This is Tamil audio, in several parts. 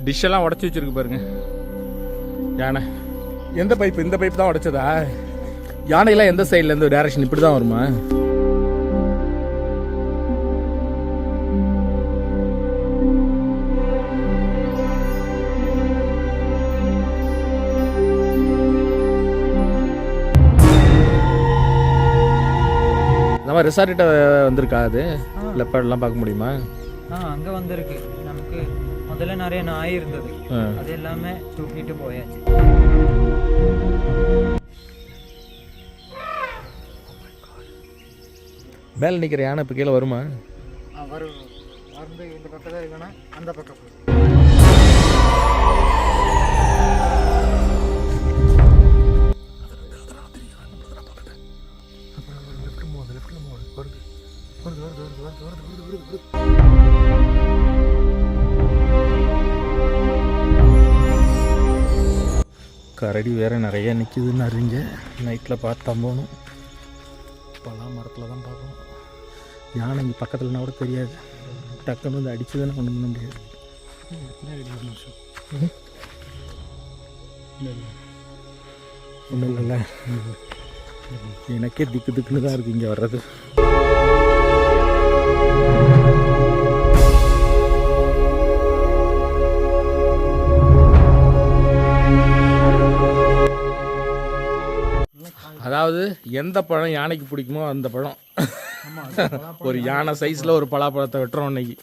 டிஷ்ஷெல்லாம் உடச்சி வச்சிருக்கு பாருங்க யானை. எந்த பைப்பு? இந்த பைப் தான் உடைச்சதா? யானையெல்லாம் எந்த சைட்லேருந்து டைரக்ஷன் இப்படி தான் வருமா? நம்ம ரிசார்ட்ட வந்திருக்கா அது? லெப்பர்ட்லாம் பார்க்க முடியுமா? அங்கே வந்திருக்கு. நமக்கு முதல்ல நிறைய நாய் இருந்தது, அது எல்லாமே தூக்கிட்டு போயாச்சு. மேலே நிற்கிற யானை இப்போ கீழே வருமா? வரும். வந்து இந்த பக்கத்தில் இருக்கணும், அந்த பக்கம். கரடி வேற நிறைய நிற்கிதுன்னு அறிஞ்ச நைட்டில் பார்த்தா போகணும். பலா மரத்தில் தான் பார்க்கணும். யானை இங்கே பக்கத்துலனா கூட தெரியாது. டக்குன்னு வந்து அடிச்சதுன்னு கொண்டு பண்ண முடியாது. ஒன்றும் இல்லைல்ல, எனக்கே திக்கு திக்குன்னு தான் இருக்குது இங்கே வர்றது. அதாவது எந்த பழம் யானைக்கு பிடிக்குமோ அந்த பழம். ஒரு யானை சைஸில் ஒரு பலாப்பழத்தை வெட்டுறோம் இன்னைக்கு.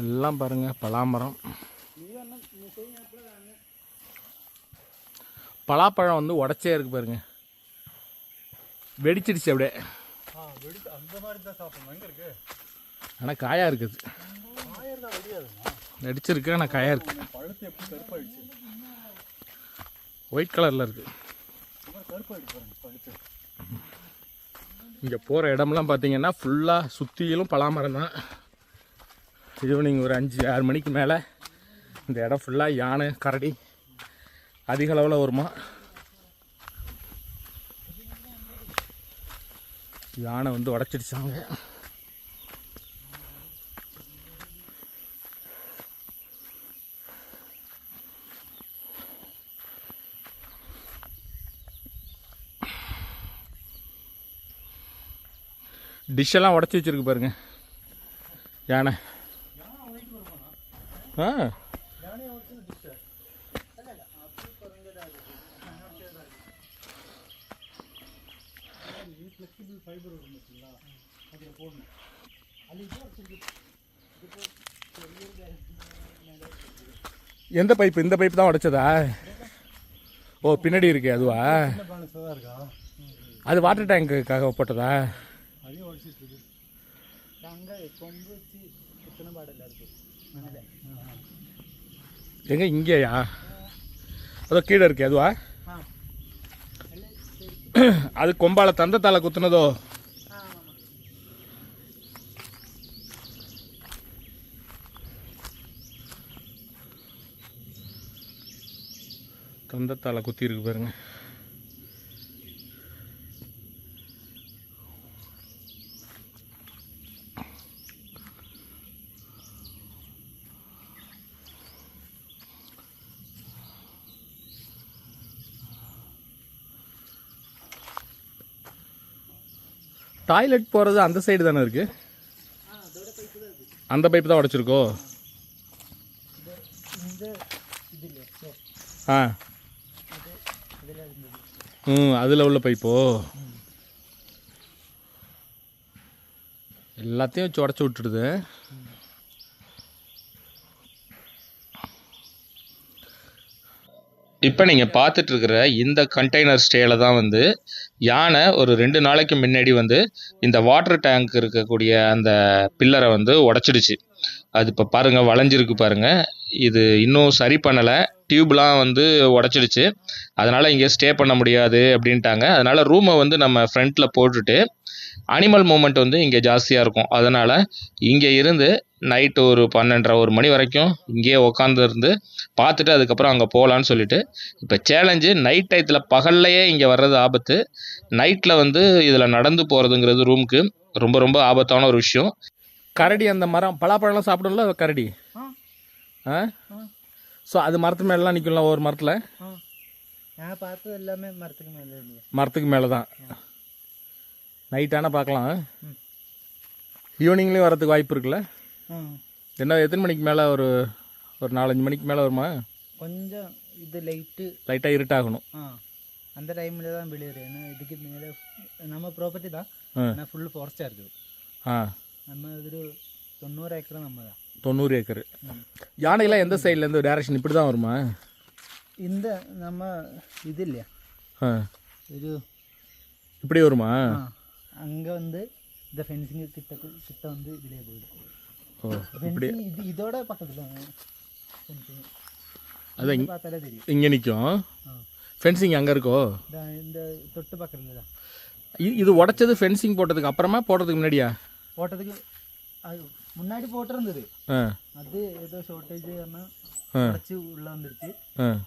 எல்லாம் பாருங்க பலாமரம். பலாப்பழம் வந்து உடச்சே இருக்கு பாருங்க, வெடிச்சிடுச்சு அப்படியே. ஆனால் காயா இருக்குது, வெடிச்சிருக்கு ஆனால் காயா இருக்கு. ஒயிட் கலரில் இருக்கு. இங்கே போகிற இடம்லாம் பார்த்தீங்கன்னா ஃபுல்லாக சுற்றிலும் பலாமரம் தான். ஈவினிங் ஒரு 5-6 மணிக்கு மேலே இந்த இடம் ஃபுல்லாக யானை கரடி அதிக அளவில் வருமா. யானை வந்து உடச்சிடுச்சாங்க. டிஷ்ஷெல்லாம் உடச்சி வச்சிருக்கு பாருங்க யானை. எந்த பைப்பு? இந்த பைப் தான் உடைச்சதா? ஓ, பின்னாடி இருக்கு அதுவா? அது வாட்டர் டேங்குக்காக போட்டதா? எங்க இங்கேயா? அதோ கீழே இருக்கு அதுவா? அது கொம்பால தந்தத்தால குத்துனதோ? தந்தத்தால குத்தி இருக்கு பாருங்க. டாய்லெட் போகிறது அந்த சைடு தானே இருக்கு? அந்த பைப்பு தான் உடைச்சிருக்கோ? அதில் உள்ள பைப்போ? எல்லாத்தையும் வச்சு உடச்சி விட்டுடுது. இப்போ நீங்கள் பார்த்துட்டு இருக்கிற இந்த கண்டெய்னர் ஸ்டேயில் தான் வந்து யானை ஒரு 2 நாளைக்கு முன்னாடி வந்து இந்த வாட்டர் டேங்க் இருக்கக்கூடிய அந்த பில்லரை வந்து உடச்சிடுச்சு. அது இப்போ பாருங்கள் வளைஞ்சிருக்கு பாருங்கள். இது இன்னும் சரி பண்ணலை, டியூப்லாம் வந்து உடச்சிடுச்சு. அதனால் இங்கே ஸ்டே பண்ண முடியாது அப்படின்ட்டாங்க. அதனால் ரூமை வந்து நம்ம ஃப்ரண்ட்டில் போட்டுட்டு அனிமல் மூமெண்ட் வந்து இங்கே ஜாஸ்தியாக இருக்கும். அதனால் இங்கே இருந்து நைட்டு ஒரு 12:30 1 மணி வரைக்கும் இங்கேயே உக்காந்துருந்து பார்த்துட்டு அதுக்கப்புறம் அங்கே போகலான்னு சொல்லிட்டு. இப்போ சேலஞ்சு நைட் டயத்தில், பகல்லையே இங்கே வர்றது ஆபத்து, நைட்டில் வந்து இதில் நடந்து போகிறதுங்கிறது ரூமுக்கு ரொம்ப ரொம்ப ஆபத்தான ஒரு விஷயம். கரடி அந்த மரம் பலாப்பழம்லாம் சாப்பிடும்ல கரடி. ஆ ஸோ அது மரத்து மேலாம் நிற்கும்ல ஒரு மரத்தில். நான் பார்த்தது எல்லாமே மரத்துக்கு மேலே. மரத்துக்கு மேலே தான் நைட்டான பார்க்கலாம். ஈவினிங்லேயும் வரதுக்கு வாய்ப்பு இருக்குல்ல? என்ன எத்தனை மணிக்கு மேலே? ஒரு 4-5 மணிக்கு மேலே வருமா? கொஞ்சம் இது லைட்டாக இருட்டாகணும். அந்த டைமில் தான் வெளியே வரும். ஏன்னா இதுக்கு மேலே நம்ம ப்ராப்பர்ட்டி தான், ஆனால் ஃபுல்லு ஃபாரஸ்டாக இருக்குது. நம்ம இது 90 ஏக்கர் நம்ம தான். 90 ஏக்கர். யானைலாம் எந்த சைட்லேருந்து டேரக்ஷன் இப்படி தான் வருமா? இந்த நம்ம இது இல்லையா, இது இப்படி வருமா? அங்கே வந்து இந்த ஃபென்சிங் கிட்ட வந்து இதிலே போயிடும். இப்படி இது இதோட பக்கத்தில் அதான் பார்த்தாலே தெரியும். இங்கே நிற்கும் ஃபென்சிங். அங்கே இருக்கோ? இந்த தொட்டு பக்கத்தில் தான். இது உடச்சது ஃபென்சிங் போட்டதுக்கு அப்புறமா போடுறதுக்கு முன்னாடியா? போட்டதுக்கு அது முன்னாடி போட்டிருந்தது. அது ஏதோ ஷார்ட்டேஜ் உடச்சி உள்ளே வந்துடுச்சு.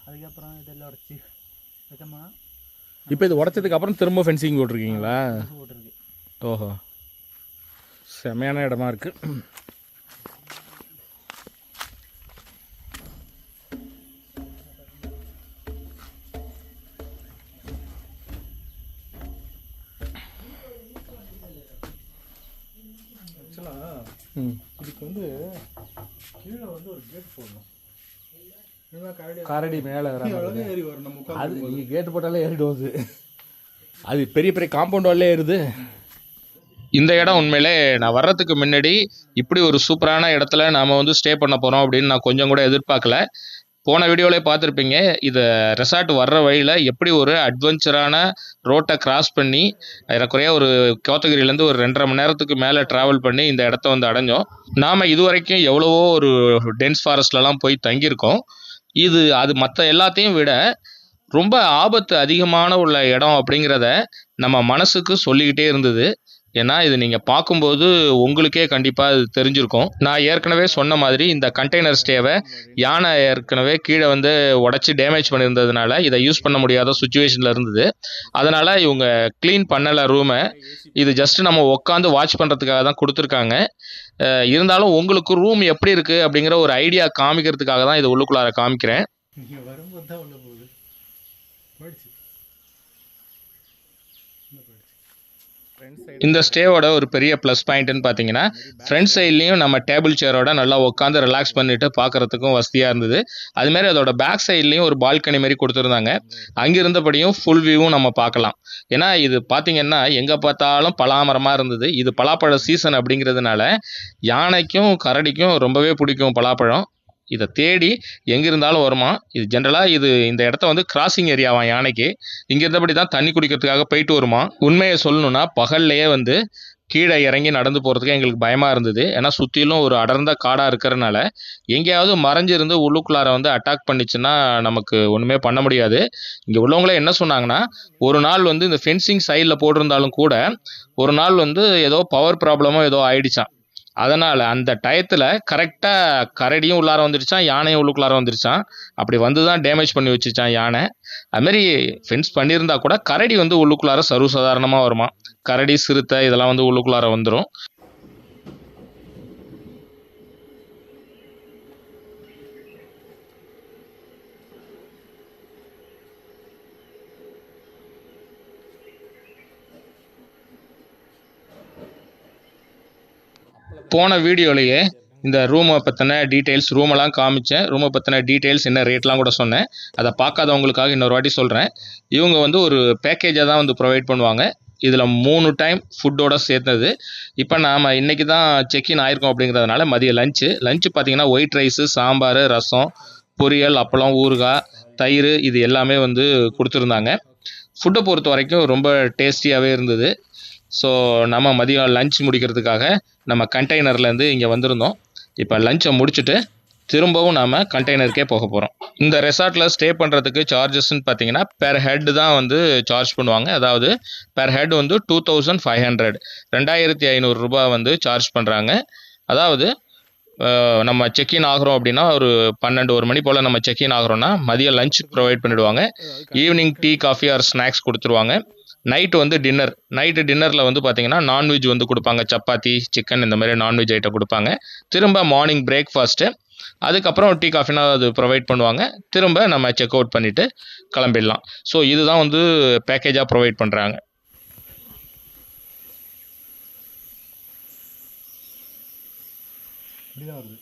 அதுக்கப்புறம் இதெல்லாம் உடச்சி அதுக்கப்புறமா இப்போ இது உடச்சதுக்கு அப்புறம் திரும்ப ஃபென்சிங் போட்டிருக்கீங்களா? போட்டிருக்கு. ஓஹோ, செமையான இடமா இருக்குது. இதுக்கு வந்து கீழே வந்து ஒரு கேட் போடணும். கரடி மேலே ஏறி வரணும். அது நீங்கள் கேட்டு போட்டாலே ஏறிடும். அது பெரிய பெரிய காம்பவுண்ட் வால்லே ஏறுது. இந்த இடம் உண்மையிலே நான் வர்றதுக்கு முன்னாடி இப்படி ஒரு சூப்பரான இடத்துல நாம் வந்து ஸ்டே பண்ண போகிறோம் அப்படின்னு நான் கொஞ்சம் கூட எதிர்பார்க்கல. போன வீடியோவிலே பார்த்துருப்பீங்க, இதை ரெசார்ட் வர்ற வழியில் எப்படி ஒரு அட்வென்ச்சரான ரோட்டை கிராஸ் பண்ணி ஏறக்குறைய ஒரு கோத்தகிரிலேருந்து ஒரு 2.5 மணி நேரத்துக்கு மேலே ட்ராவல் பண்ணி இந்த இடத்த வந்து அடைஞ்சோம். நாம் இது வரைக்கும் எவ்வளவோ ஒரு டென்ஸ் ஃபாரஸ்ட்லலாம் போய் தங்கியிருக்கோம். அது மற்ற எல்லாத்தையும் விட ரொம்ப ஆபத்து அதிகமான உள்ள இடம் அப்படிங்கிறத நம்ம மனசுக்கு சொல்லிக்கிட்டே இருந்தது. ஏன்னா இது நீங்கள் பார்க்கும்போது உங்களுக்கே கண்டிப்பாக இது தெரிஞ்சிருக்கும். நான் ஏற்கனவே சொன்ன மாதிரி இந்த கண்டெய்னர் ஸ்டேவை யானை ஏற்கனவே கீழே வந்து உடச்சி டேமேஜ் பண்ணியிருந்ததுனால இதை யூஸ் பண்ண முடியாத சுச்சுவேஷனில் இருந்தது. அதனால் இவங்க க்ளீன் பண்ணலை ரூமை. இது ஜஸ்ட்டு நம்ம உட்காந்து வாட்ச் பண்ணுறதுக்காக தான் கொடுத்துருக்காங்க. இருந்தாலும் உங்களுக்கு ரூம் எப்படி இருக்குது அப்படிங்கிற ஒரு ஐடியா காமிக்கிறதுக்காக தான் இது உள்ளுக்குள்ளார காமிக்கிறேன். வரும்போது தான் உள்ள போகுது. இந்த ஸ்டேவோட ஒரு பெரிய ப்ளஸ் பாயிண்ட்னு பார்த்தீங்கன்னா, ஃப்ரண்ட் சைட்லேயும் நம்ம டேபிள் சேரோட நல்லா உட்காந்து ரிலாக்ஸ் பண்ணிட்டு பார்க்குறதுக்கும் வசதியாக இருந்தது. அதுமாரி அதோட பேக் சைட்லேயும் ஒரு பால்கனி மாதிரி கொடுத்துருந்தாங்க. அங்கிருந்தபடியும் ஃபுல் வியூவும் நம்ம பார்க்கலாம். ஏன்னா இது பார்த்தீங்கன்னா எங்கே பார்த்தாலும் பலாமரமாக இருந்தது. இது பலாப்பழ சீசன் அப்படிங்கிறதுனால யானைக்கும் கரடிக்கும் ரொம்பவே பிடிக்கும் பலாப்பழம். இதை தேடி எங்கே இருந்தாலும் வருமா. இது ஜென்ரலாக இந்த இடத்த வந்து கிராசிங் ஏரியாவான் யானைக்கு. இங்கே இருந்தபடி தான் தண்ணி குடிக்கிறதுக்காக போயிட்டு வருமா. உண்மையை சொல்லணும்னா பகல்லையே வந்து கீழே இறங்கி நடந்து போகிறதுக்கு எங்களுக்கு பயமாக இருந்தது. ஏன்னா சுற்றிலும் ஒரு அடர்ந்த காடாக இருக்கிறனால எங்கேயாவது மறைஞ்சிருந்து உள்ளுக்குள்ளார வந்து அட்டாக் பண்ணிச்சுன்னா நமக்கு ஒன்றுமே பண்ண முடியாது. இங்கே உள்ளவங்களே என்ன சொன்னாங்கன்னா, ஒரு நாள் வந்து இந்த ஃபென்சிங் சைடில் போட்டிருந்தாலும் கூட ஒரு நாள் வந்து ஏதோ பவர் ப்ராப்ளமோ ஏதோ ஆயிடுச்சான். அதனால் அந்த டயத்தில் கரெக்டாக கரடியும் உள்ளார வந்துடுச்சான், யானையும் உள்ளுக்குள்ளார வந்துடுச்சான். அப்படி வந்து தான் டேமேஜ் பண்ணி வச்சுச்சான் யானை. அதுமாரி ஃபென்ஸ் பண்ணியிருந்தா கூட கரடி வந்து உள்ளுக்குள்ளார சர்வசாதாரணமாக வருமா. கரடி, சிறுத்தை இதெல்லாம் வந்து உள்ளுக்குள்ளார வந்துடும். போன வீடியோலேயே இந்த ரூமை பற்றின டீட்டெயில்ஸ், ரூமெல்லாம் காமிச்சேன். ரூமை பற்றின டீட்டெயில்ஸ் என்ன ரேட்லாம் கூட சொன்னேன். அதை பார்க்காதவங்களுக்காக இன்னொரு வாட்டி சொல்கிறேன். இவங்க வந்து ஒரு பேக்கேஜை தான் வந்து ப்ரொவைட் பண்ணுவாங்க. இதில் 3 டைம் ஃபுட்டோட சேர்த்தது. இப்போ நாம் இன்றைக்கி தான் செக்இன் ஆயிருக்கோம் அப்படிங்கிறதுனால மதிய லஞ்சு பார்த்திங்கன்னா ஒயிட் ரைஸு, சாம்பார், ரசம், பொரியல், அப்பளம், ஊறுகாய், தயிர் இது எல்லாமே வந்து கொடுத்துருந்தாங்க. ஃபுட்டை பொறுத்த வரைக்கும் ரொம்ப டேஸ்டியாகவே இருந்தது. ஸோ நம்ம மதியம் லஞ்ச் முடிக்கிறதுக்காக நம்ம கண்டெய்னர்லேருந்து இங்கே வந்திருந்தோம். இப்போ லஞ்சை முடிச்சுட்டு திரும்பவும் நாம் கண்டெய்னருக்கே போக போகிறோம். இந்த ரெசார்ட்டில் ஸ்டே பண்ணுறதுக்கு சார்ஜஸ்ன்னு பார்த்தீங்கன்னா பெர் ஹெட் தான் வந்து சார்ஜ் பண்ணுவாங்க. அதாவது பெர் ஹெட் வந்து 2500 2500 ரூபாய் வந்து சார்ஜ் பண்ணுறாங்க. அதாவது நம்ம செக்இன் ஆகிறோம் அப்படின்னா ஒரு 12-1 மணி போல் நம்ம செக்இன் ஆகிறோன்னா மதியம் லஞ்ச் ப்ரொவைட் பண்ணிவிடுவாங்க. Evening tea coffee or snacks கொடுத்துருவாங்க. நைட்டு வந்து டின்னரில் வந்து பார்த்தீங்கன்னா நான்வெஜ் வந்து கொடுப்பாங்க. சப்பாத்தி, சிக்கன் இந்த மாதிரி நான்வெஜ் ஐட்டம் கொடுப்பாங்க. திரும்ப மார்னிங் பிரேக்ஃபாஸ்ட்டு, அதுக்கப்புறம் டீ காஃபினா அது ப்ரொவைட் பண்ணுவாங்க. திரும்ப நம்ம செக் அவுட் பண்ணிவிட்டு கிளம்பிடலாம். ஸோ இதுதான் வந்து பேக்கேஜாக ப்ரொவைட் பண்ணுறாங்க. வருது.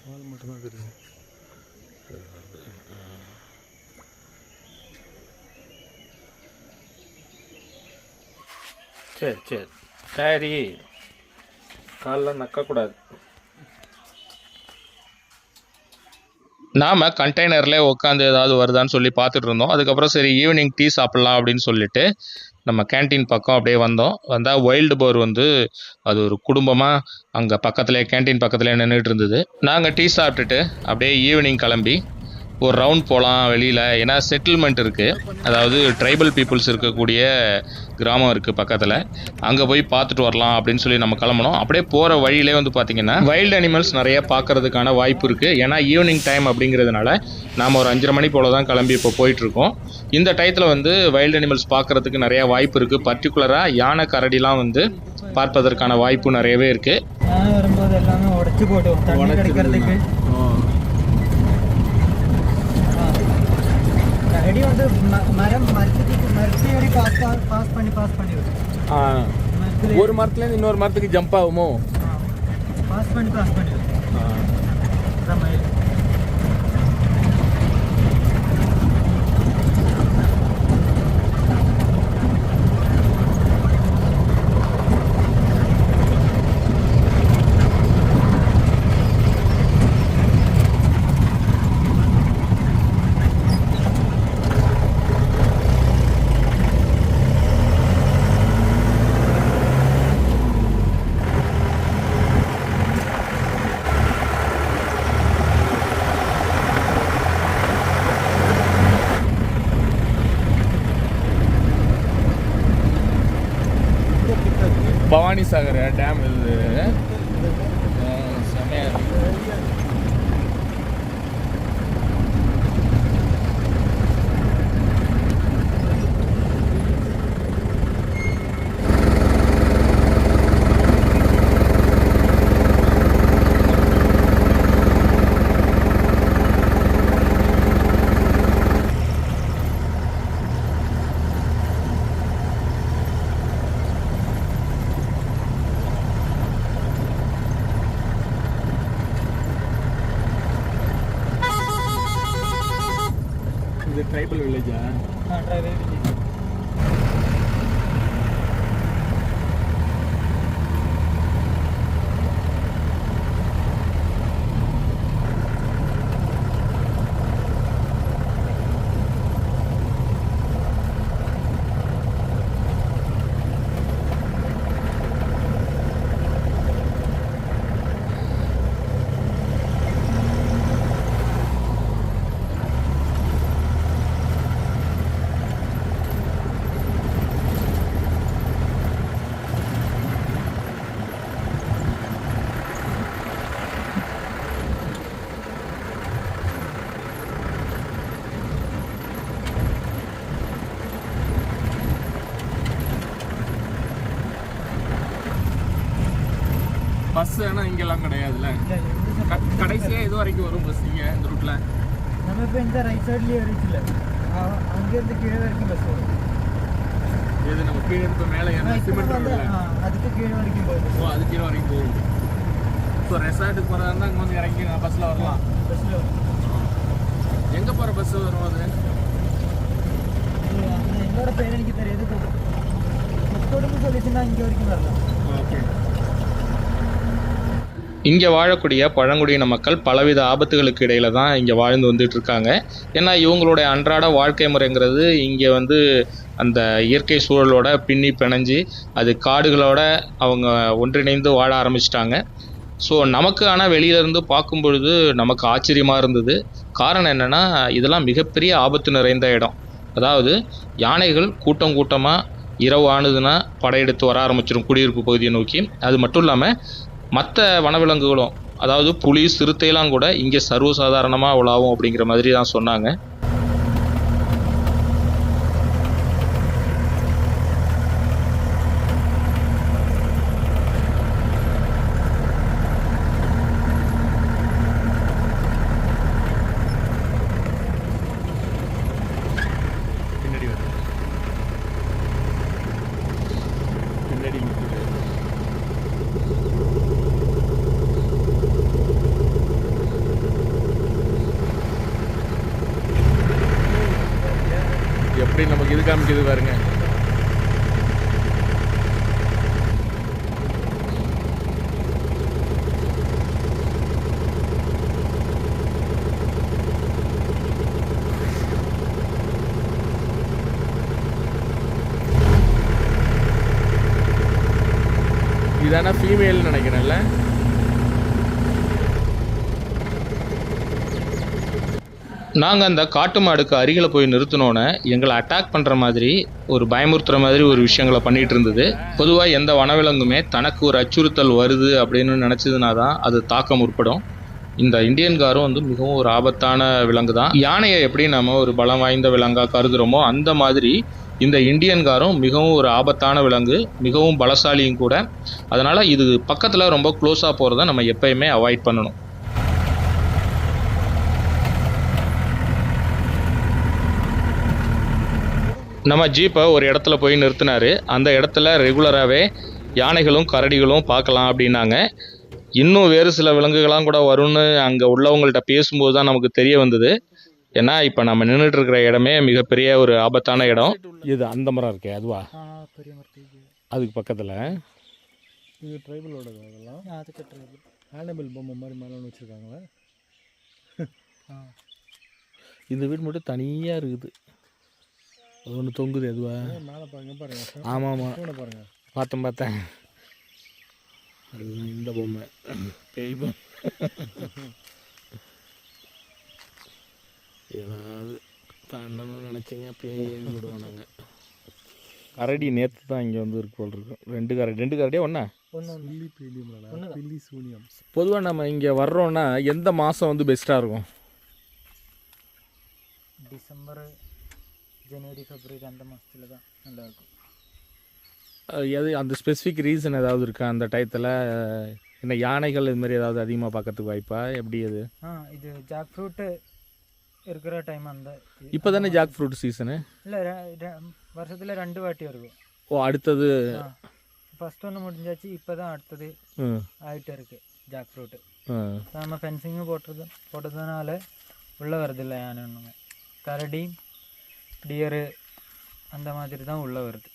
கால் மட்டும்தான் தெரியுது. சரி சரி, காலில் நக்கக்கூடாது. நாம் கண்டெய்னரில் உட்காந்து ஏதாவது வருதான்னு சொல்லி பார்த்துட்டு இருந்தோம். அதுக்கப்புறம் சரி ஈவினிங் டீ சாப்பிட்லாம் அப்படின்னு சொல்லிட்டு நம்ம கேன்டீன் பக்கம் அப்படியே வந்தால் வைல்டு போர் வந்து அது ஒரு குடும்பமாக அங்கே பக்கத்துலேயே கேன்டீன் பக்கத்துலேயே நின்றுட்டு இருந்தது. நாங்கள் டீ சாப்பிட்டுட்டு அப்படியே ஈவினிங் கிளம்பி ஒரு ரவுண்ட் போகலாம் வெளியில். ஏன்னா செட்டில்மெண்ட் இருக்குது, அதாவது ட்ரைபல் பீப்புள்ஸ் இருக்கக்கூடிய கிராமம் இருக்குது பக்கத்தில். அங்கே போய் பார்த்துட்டு வரலாம் அப்படின்னு சொல்லி நம்ம கிளம்பணும். அப்படியே போகிற வழியிலே வந்து பார்த்திங்கன்னா வைல்டு அனிமல்ஸ் நிறைய பார்க்கறதுக்கான வாய்ப்பு இருக்குது. ஏன்னா ஈவினிங் டைம் அப்படிங்கிறதுனால நாம் ஒரு 5:30 மணி போல் தான் கிளம்பி இப்போ போயிட்டுருக்கோம். இந்த டயத்தில் வந்து வைல்டு அனிமல்ஸ் பார்க்கறதுக்கு நிறையா வாய்ப்பு இருக்குது. பர்டிகுலராக யானை, கரடிலாம் வந்து பார்ப்பதற்கான வாய்ப்பு நிறையவே இருக்குது. வரும்போது எல்லாமே உடச்சி போட்டு தண்ணி கிடைக்கிறதுக்கு கரடி வந்து மரத்துக்கு பாஸ் பண்ணி ஒரு மரத்துலேருந்து இன்னொரு மரத்துக்கு ஜம்ப் ஆகுமோ? பாஸ் பண்ணி பவானி சாகர் டேம் இது செமையாக இருக்குது. இது ட்ரைபல் வில்லேஜா? Tribal village. பஸ் ஆனால் இங்கெல்லாம் கிடையாதுல்ல. கடைசியாக இது வரைக்கும் வரும் பஸ் இங்கே இந்த ரூட்டில். நம்ம இப்போ இந்த ரைட் சைட்லேயே இருந்துச்சுல, அங்கேருந்து கீழே வரைக்கும் பஸ் வரும். இது நம்ம கீழே இப்போ மேலே சிமெண்ட் ரோடு அதுக்கு கீழே வரைக்கும் போகுது. ஓ, அது கீழே வரைக்கும் போகும். ஸோ ரெசார்ட்டுக்கு போகிறதா இருந்தால் அங்கே வந்து இறங்கி பஸ்ஸில் வரலாம். பஸ்ஸில் வரும். எங்கே போகிற பஸ் வரும் அது? என்னோட பேர் எனக்கு தெரியாது. முக்கோடுன்னு சொல்லிச்சுன்னா இங்கே வரைக்கும் வரலாம். ஓகே. இங்கே வாழக்கூடிய பழங்குடியின மக்கள் பலவித ஆபத்துகளுக்கு இடையில தான் இங்கே வாழ்ந்து வந்துட்டு இருக்காங்க. ஏன்னா இவங்களுடைய அன்றாட வாழ்க்கை முறைங்கிறது இங்கே வந்து அந்த இயற்கை சூழலோட பின்னி பிணைஞ்சு அது காடுகளோட அவங்க ஒன்றிணைந்து வாழ ஆரம்பிச்சிட்டாங்க. ஸோ நமக்கு ஆனால் வெளியிலேருந்து பார்க்கும் பொழுது நமக்கு ஆச்சரியமாக இருந்தது. காரணம் என்னென்னா இதெல்லாம் மிகப்பெரிய ஆபத்து நிறைந்த இடம். அதாவது யானைகள் கூட்டம் கூட்டமாக இரவு ஆனதுன்னா படையெடுத்து வர ஆரம்பிச்சிடும் குடியிருப்பு பகுதியை நோக்கி. அது மட்டும் இல்லாமல் மற்ற வனவிலங்குகளும், அதாவது புலி, சிறுத்தைலாம் கூட இங்கே சர்வசாதாரணமாக உலாவும் அப்படிங்கிற மாதிரி தான் சொன்னாங்க. பின்னாடி வருது. பின்னாடி நிக்குது. எப்படி நமக்கு இது காமிக்குது பாருங்க. இதான ஃபீமேல் நினைக்கிறேன்ல. நாங்கள் அந்த காட்டு மாடுக்கு அருகில் போய் நிறுத்தினோன்னே எங்களை அட்டாக் பண்ணுற மாதிரி ஒரு பயமுறுத்துகிற மாதிரி ஒரு விஷயங்களை பண்ணிகிட்டு இருந்தது. பொதுவாக எந்த வனவிலங்குமே தனக்கு ஒரு அச்சுறுத்தல் வருது அப்படின்னு நினச்சதுனா தான் அது தாக்க முற்படும். இந்த இந்தியன் காரும் வந்து மிகவும் ஒரு ஆபத்தான விலங்கு தான். யானையை எப்படி நம்ம ஒரு பலம் வாய்ந்த விலங்காக கருதுகிறோமோ அந்த மாதிரி இந்த இந்தியன் காரும் மிகவும் ஒரு ஆபத்தான விலங்கு, மிகவும் பலசாலியும் கூட. அதனால் இது பக்கத்தில் ரொம்ப க்ளோஸாக போகிறத நம்ம எப்பயுமே அவாய்ட் பண்ணணும். நம்ம ஜீப்பை ஒரு இடத்துல போய் நிறுத்தினார். அந்த இடத்துல ரெகுலராகவே யானைகளும் கரடிகளும் பார்க்கலாம் அப்படின்னாங்க. இன்னும் வேறு சில விலங்குகள்லாம் கூட வரும்னு அங்கே உள்ளவங்கள்ட்ட பேசும்போது தான் நமக்கு தெரிய வந்தது. ஏன்னா இப்போ நம்ம நின்றுட்டு இருக்கிற இடமே மிகப்பெரிய ஒரு ஆபத்தான இடம். இது அந்த மரம் இருக்கே அதுவா? பெரிய மரத்துக்கு அதுக்கு பக்கத்தில் இது ட்ரைபலோட அதெல்லாம். அதுக்கு ட்ரைபல் ஆனிமல் பொம்மை மாதிரி மேலே ஒன்று வச்சுருக்காங்களே. இந்த வீடு மட்டும் தனியாக இருக்குது. அது ஒன்று தொங்குது அதுவா? மேலே பாருங்க. ஆமாம் ஆமாம் பாருங்க. பார்த்தேன். அதுதான் இந்த பொம்மை, பேய் பொம்மை. ஏதாவது தாண்டணும்னு நினச்சிங்க பேய் விடுவானாங்க. கரடி நேற்று தான் இங்கே வந்து இருக்கு போல் இருக்கும். ரெண்டு கரடியா ஒன்றா? பொதுவாக நம்ம இங்கே வர்றோன்னா எந்த மாதம் வந்து பெஸ்ட்டாக இருக்கும்? டிசம்பர், ஜனவரி, பிப்ரவரி அந்த மாதத்தில் தான் நல்லாயிருக்கும். எது அந்த ஸ்பெசிஃபிக் ரீசன் ஏதாவது இருக்கா அந்த டயத்தில்? என்ன யானைகள் இதுமாரி ஏதாவது அதிகமாக பார்க்கறதுக்கு வாய்ப்பா எப்படி? அது இது ஜாக் ஃப்ரூட்டு இருக்கிற டைம். அந்த இப்போ தானே ஜாக் ஃப்ரூட் சீசனு? இல்லை, வருஷத்தில் 2 வாட்டி இருக்கும். ஓ, அடுத்தது ஃபர்ஸ்ட் ஒன்று முடிஞ்சாச்சு, இப்போ தான் அடுத்தது ஆகிட்டே இருக்குது ஜாக் ஃப்ரூட்டு. நம்ம ஃபென்சிங்கு போட்டதுனால உள்ளே வரதில்லை யானை ஒன்றுமே. கரடி, டியரு அந்த மாதிரி தான் உள்ளே வருது.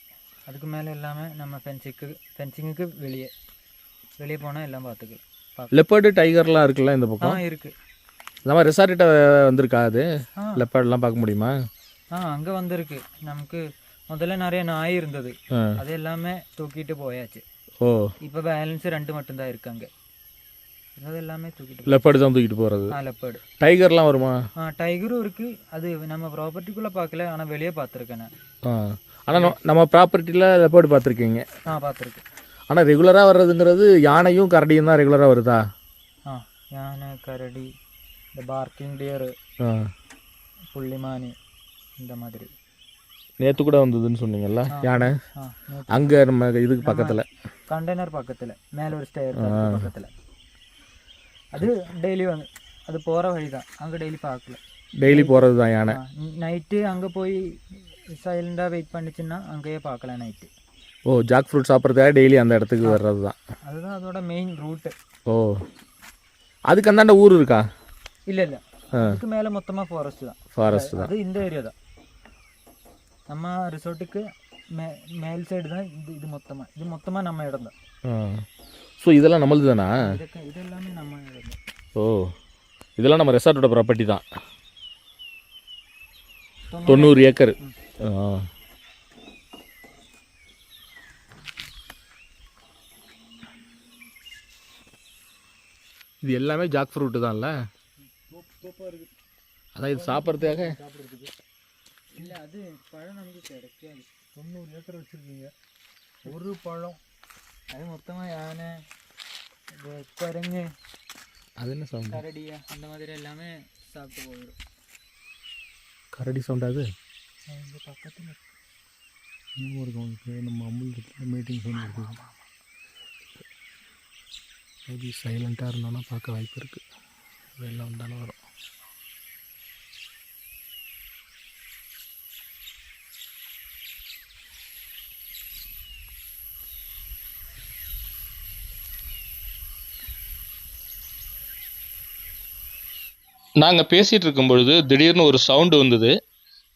அதுக்கு மேலே எல்லாமே நம்ம ஃபென்சிங்குக்கு வெளியே போனால் எல்லாம் பார்த்துக்கலாம். லெப்பர்டு, டைகர்லாம் இருக்குல்ல இந்த பக்கம்? இருக்குது. நம்ம ரெசார்ட்ட வந்திருக்கா அது? லெப்பர்ட்லாம் பார்க்க முடியுமா? அங்கே வந்திருக்கு. நமக்கு முதல்ல நிறைய நாய் இருந்தது, அது எல்லாமே தூக்கிட்டு போயாச்சு. ஓ, இப்போ பேலன்ஸ் 2 மட்டும்தான் இருக்காங்க. அது எல்லாமே தூக்கிட்டு லெப்பர்டு தான் தூக்கிட்டு போகிறது. லெப்பர்டு. டைகர்லாம் வருமா? டைகரும் இருக்குது. அது நம்ம ப்ராப்பர்ட்டிக்குள்ளே பார்க்கல, ஆனால் வெளியே பார்த்துருக்கேன் நான். ஆனால் நம்ம ப்ராப்பர்ட்டியில் லெப்பர்டு பார்த்துருக்கீங்க? பார்த்துருக்கேன். ஆனால் ரெகுலராக வர்றதுங்கிறது யானையும் கரடியும் தான் ரெகுலராக வருதா? யானை, கரடி, இந்த பார்க்கிங் டியரு, புள்ளிமானி இந்த மாதிரி. நேற்று கூட வந்ததுன்னு சொன்னீங்கல்ல யானை? அங்கே நம்ம இதுக்கு பக்கத்தில் கண்டெய்னர் பக்கத்தில் மேலே ஒரு ஸ்டேர் பக்கத்தில். அது டெய்லி வந்து அது போகிற வழி தான். அங்கே டெய்லி பார்க்கல. டெய்லி போகிறது தான் யானை. நைட்டு அங்கே போய் சைலண்டாக வெயிட் பண்ணிச்சுன்னா அங்கேயே பார்க்கலாம் நைட்டு. ஓ, ஜாக் ஃப்ரூட் சாப்பிட்றதுக்காக டெய்லி அந்த இடத்துக்கு வர்றது தான். அதுதான் அதோட மெயின் ரூட்டு. ஓ, அதுக்கு அந்தாண்ட ஊர் இருக்கா? இல்லை, அதுக்கு மேலே மொத்தமாக ஃபாரஸ்ட் தான். ஃபாரஸ்ட் தான். அது இந்த ஏரியா தான். நம்ம ரிசார்ட்டுக்கு மேல் சைடு தான் இது மொத்தமாக நம்ம இடம் தான். ஸோ இதெல்லாம் நம்மளது தானா? இது எல்லாமே நம்ம இடம் தான். ஓ, இதெல்லாம் நம்ம ரெசார்ட்டோட ப்ராப்பர்ட்டி தான். 90 ஏக்கர். இது எல்லாமே ஜாக் ஃப்ரூட்டு தான்ல? அதான் இது சாப்பிட்றதுக்காக. இல்லை, அது பழம் நமக்கு கிடைக்காது. 90 ஏக்கர் வச்சுருக்கீங்க, ஒரு பழம். அது மொத்தமாக யானை, குரங்கு, அது என்ன சவுண்ட்? கரடியா, அந்த மாதிரி எல்லாமே சாப்பிட்டு போயிடும். கரடி சவுண்ட் அது? இந்த பக்கத்தில் இன்னும் இருக்கும். நம்ம அமுல் மீட்டிங் சவுண்ட் இருக்குது. மேபி சைலண்ட்டாக இருந்தோன்னா பார்க்க வாய்ப்பு இருக்குது. வெள்ளம் வந்தாலும் வரும். நாங்கள் பேசிகிட்டு இருக்கும் பொழுது திடீர்னு ஒரு சவுண்டு வந்தது.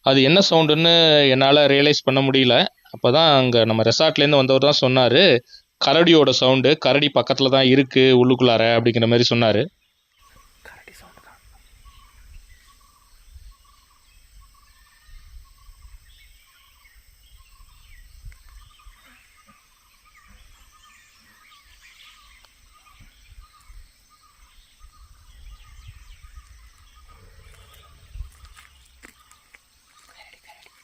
அது என்ன சவுண்டுன்னு என்னால் ரியலைஸ் பண்ண முடியல. அப்போ தான் அங்கே நம்ம ரெசார்ட்லேருந்து வந்தவர் தான் சொன்னார், கரடியோட சவுண்டு, கரடி பக்கத்தில் தான் இருக்குது உள்ளுக்குள்ளார அப்படிங்கிற மாதிரி சொன்னார். கரடி சவுண்டு தான்.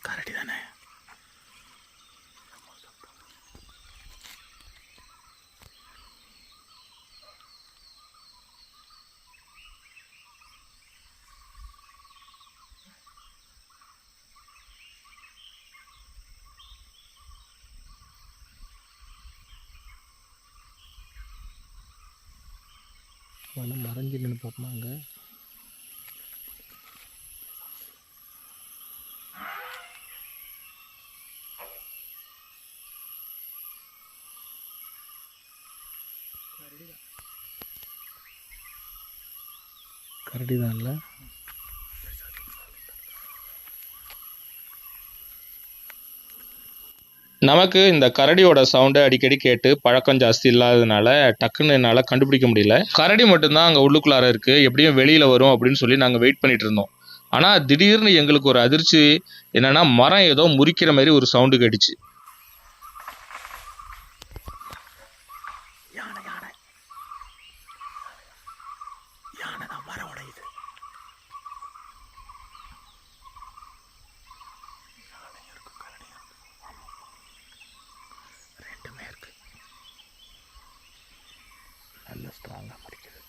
கரடி தானே? மறைஞ்சு நின்று பார்ப்போமாங்க. கரடி தான்ல? நமக்கு இந்த கரடியோட சவுண்டை அடிக்கடி கேட்டு பழக்கம் ஜாஸ்தி இல்லாததுனால டக்குன்னு என்னால் கண்டுபிடிக்க முடியல. கரடி மட்டும்தான் அங்கே உள்ளுக்குள்ளார இருக்குது, எப்படியும் வெளியில் வரும் அப்படின்னு சொல்லி நாங்கள் வெயிட் பண்ணிட்டு இருந்தோம். ஆனால் திடீர்னு எங்களுக்கு ஒரு அதிர்ச்சி என்னென்னா, மரம் ஏதோ முறிக்கிற மாதிரி ஒரு சவுண்டு கேட்டுச்சு. யானை யானை யானை தான் மரம் உடையுது. ரெண்டுமே இருக்கு. நல்ல ஸ்ட்ராங்காக முடிக்குது.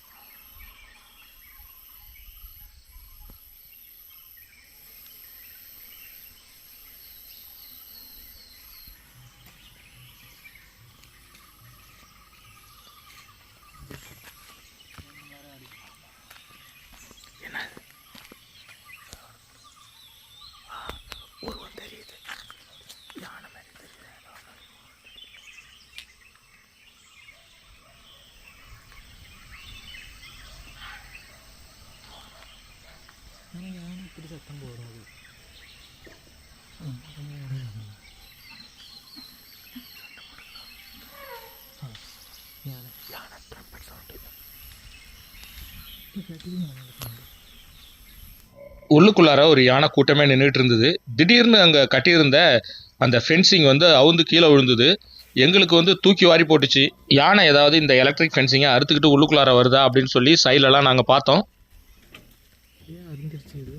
என்னது? உருவம் தெரியுது, யானை மாதிரி தெரியுது. யானை இப்படி சத்தம் போடுறது. யானை ட்ரம்பட் சவுண்டு. உள்ளுக்குள்ளார ஒரு யானை கூட்டமே நின்றுட்டு இருந்தது. திடீர்னு அங்கே கட்டியிருந்த அந்த ஃபென்சிங் வந்து அவுந்து கீழே விழுந்தது. எங்களுக்கு தூக்கி வாரி போட்டுச்சு. யானை ஏதாவது இந்த எலக்ட்ரிக் ஃபென்சிங்கை அறுத்துக்கிட்டு உள்ளுக்குள்ளார வருதா அப்படின்னு சொல்லி சைலெல்லாம் நாங்கள் பார்த்தோம். ஏன் அறிஞ்சிருச்சு இது?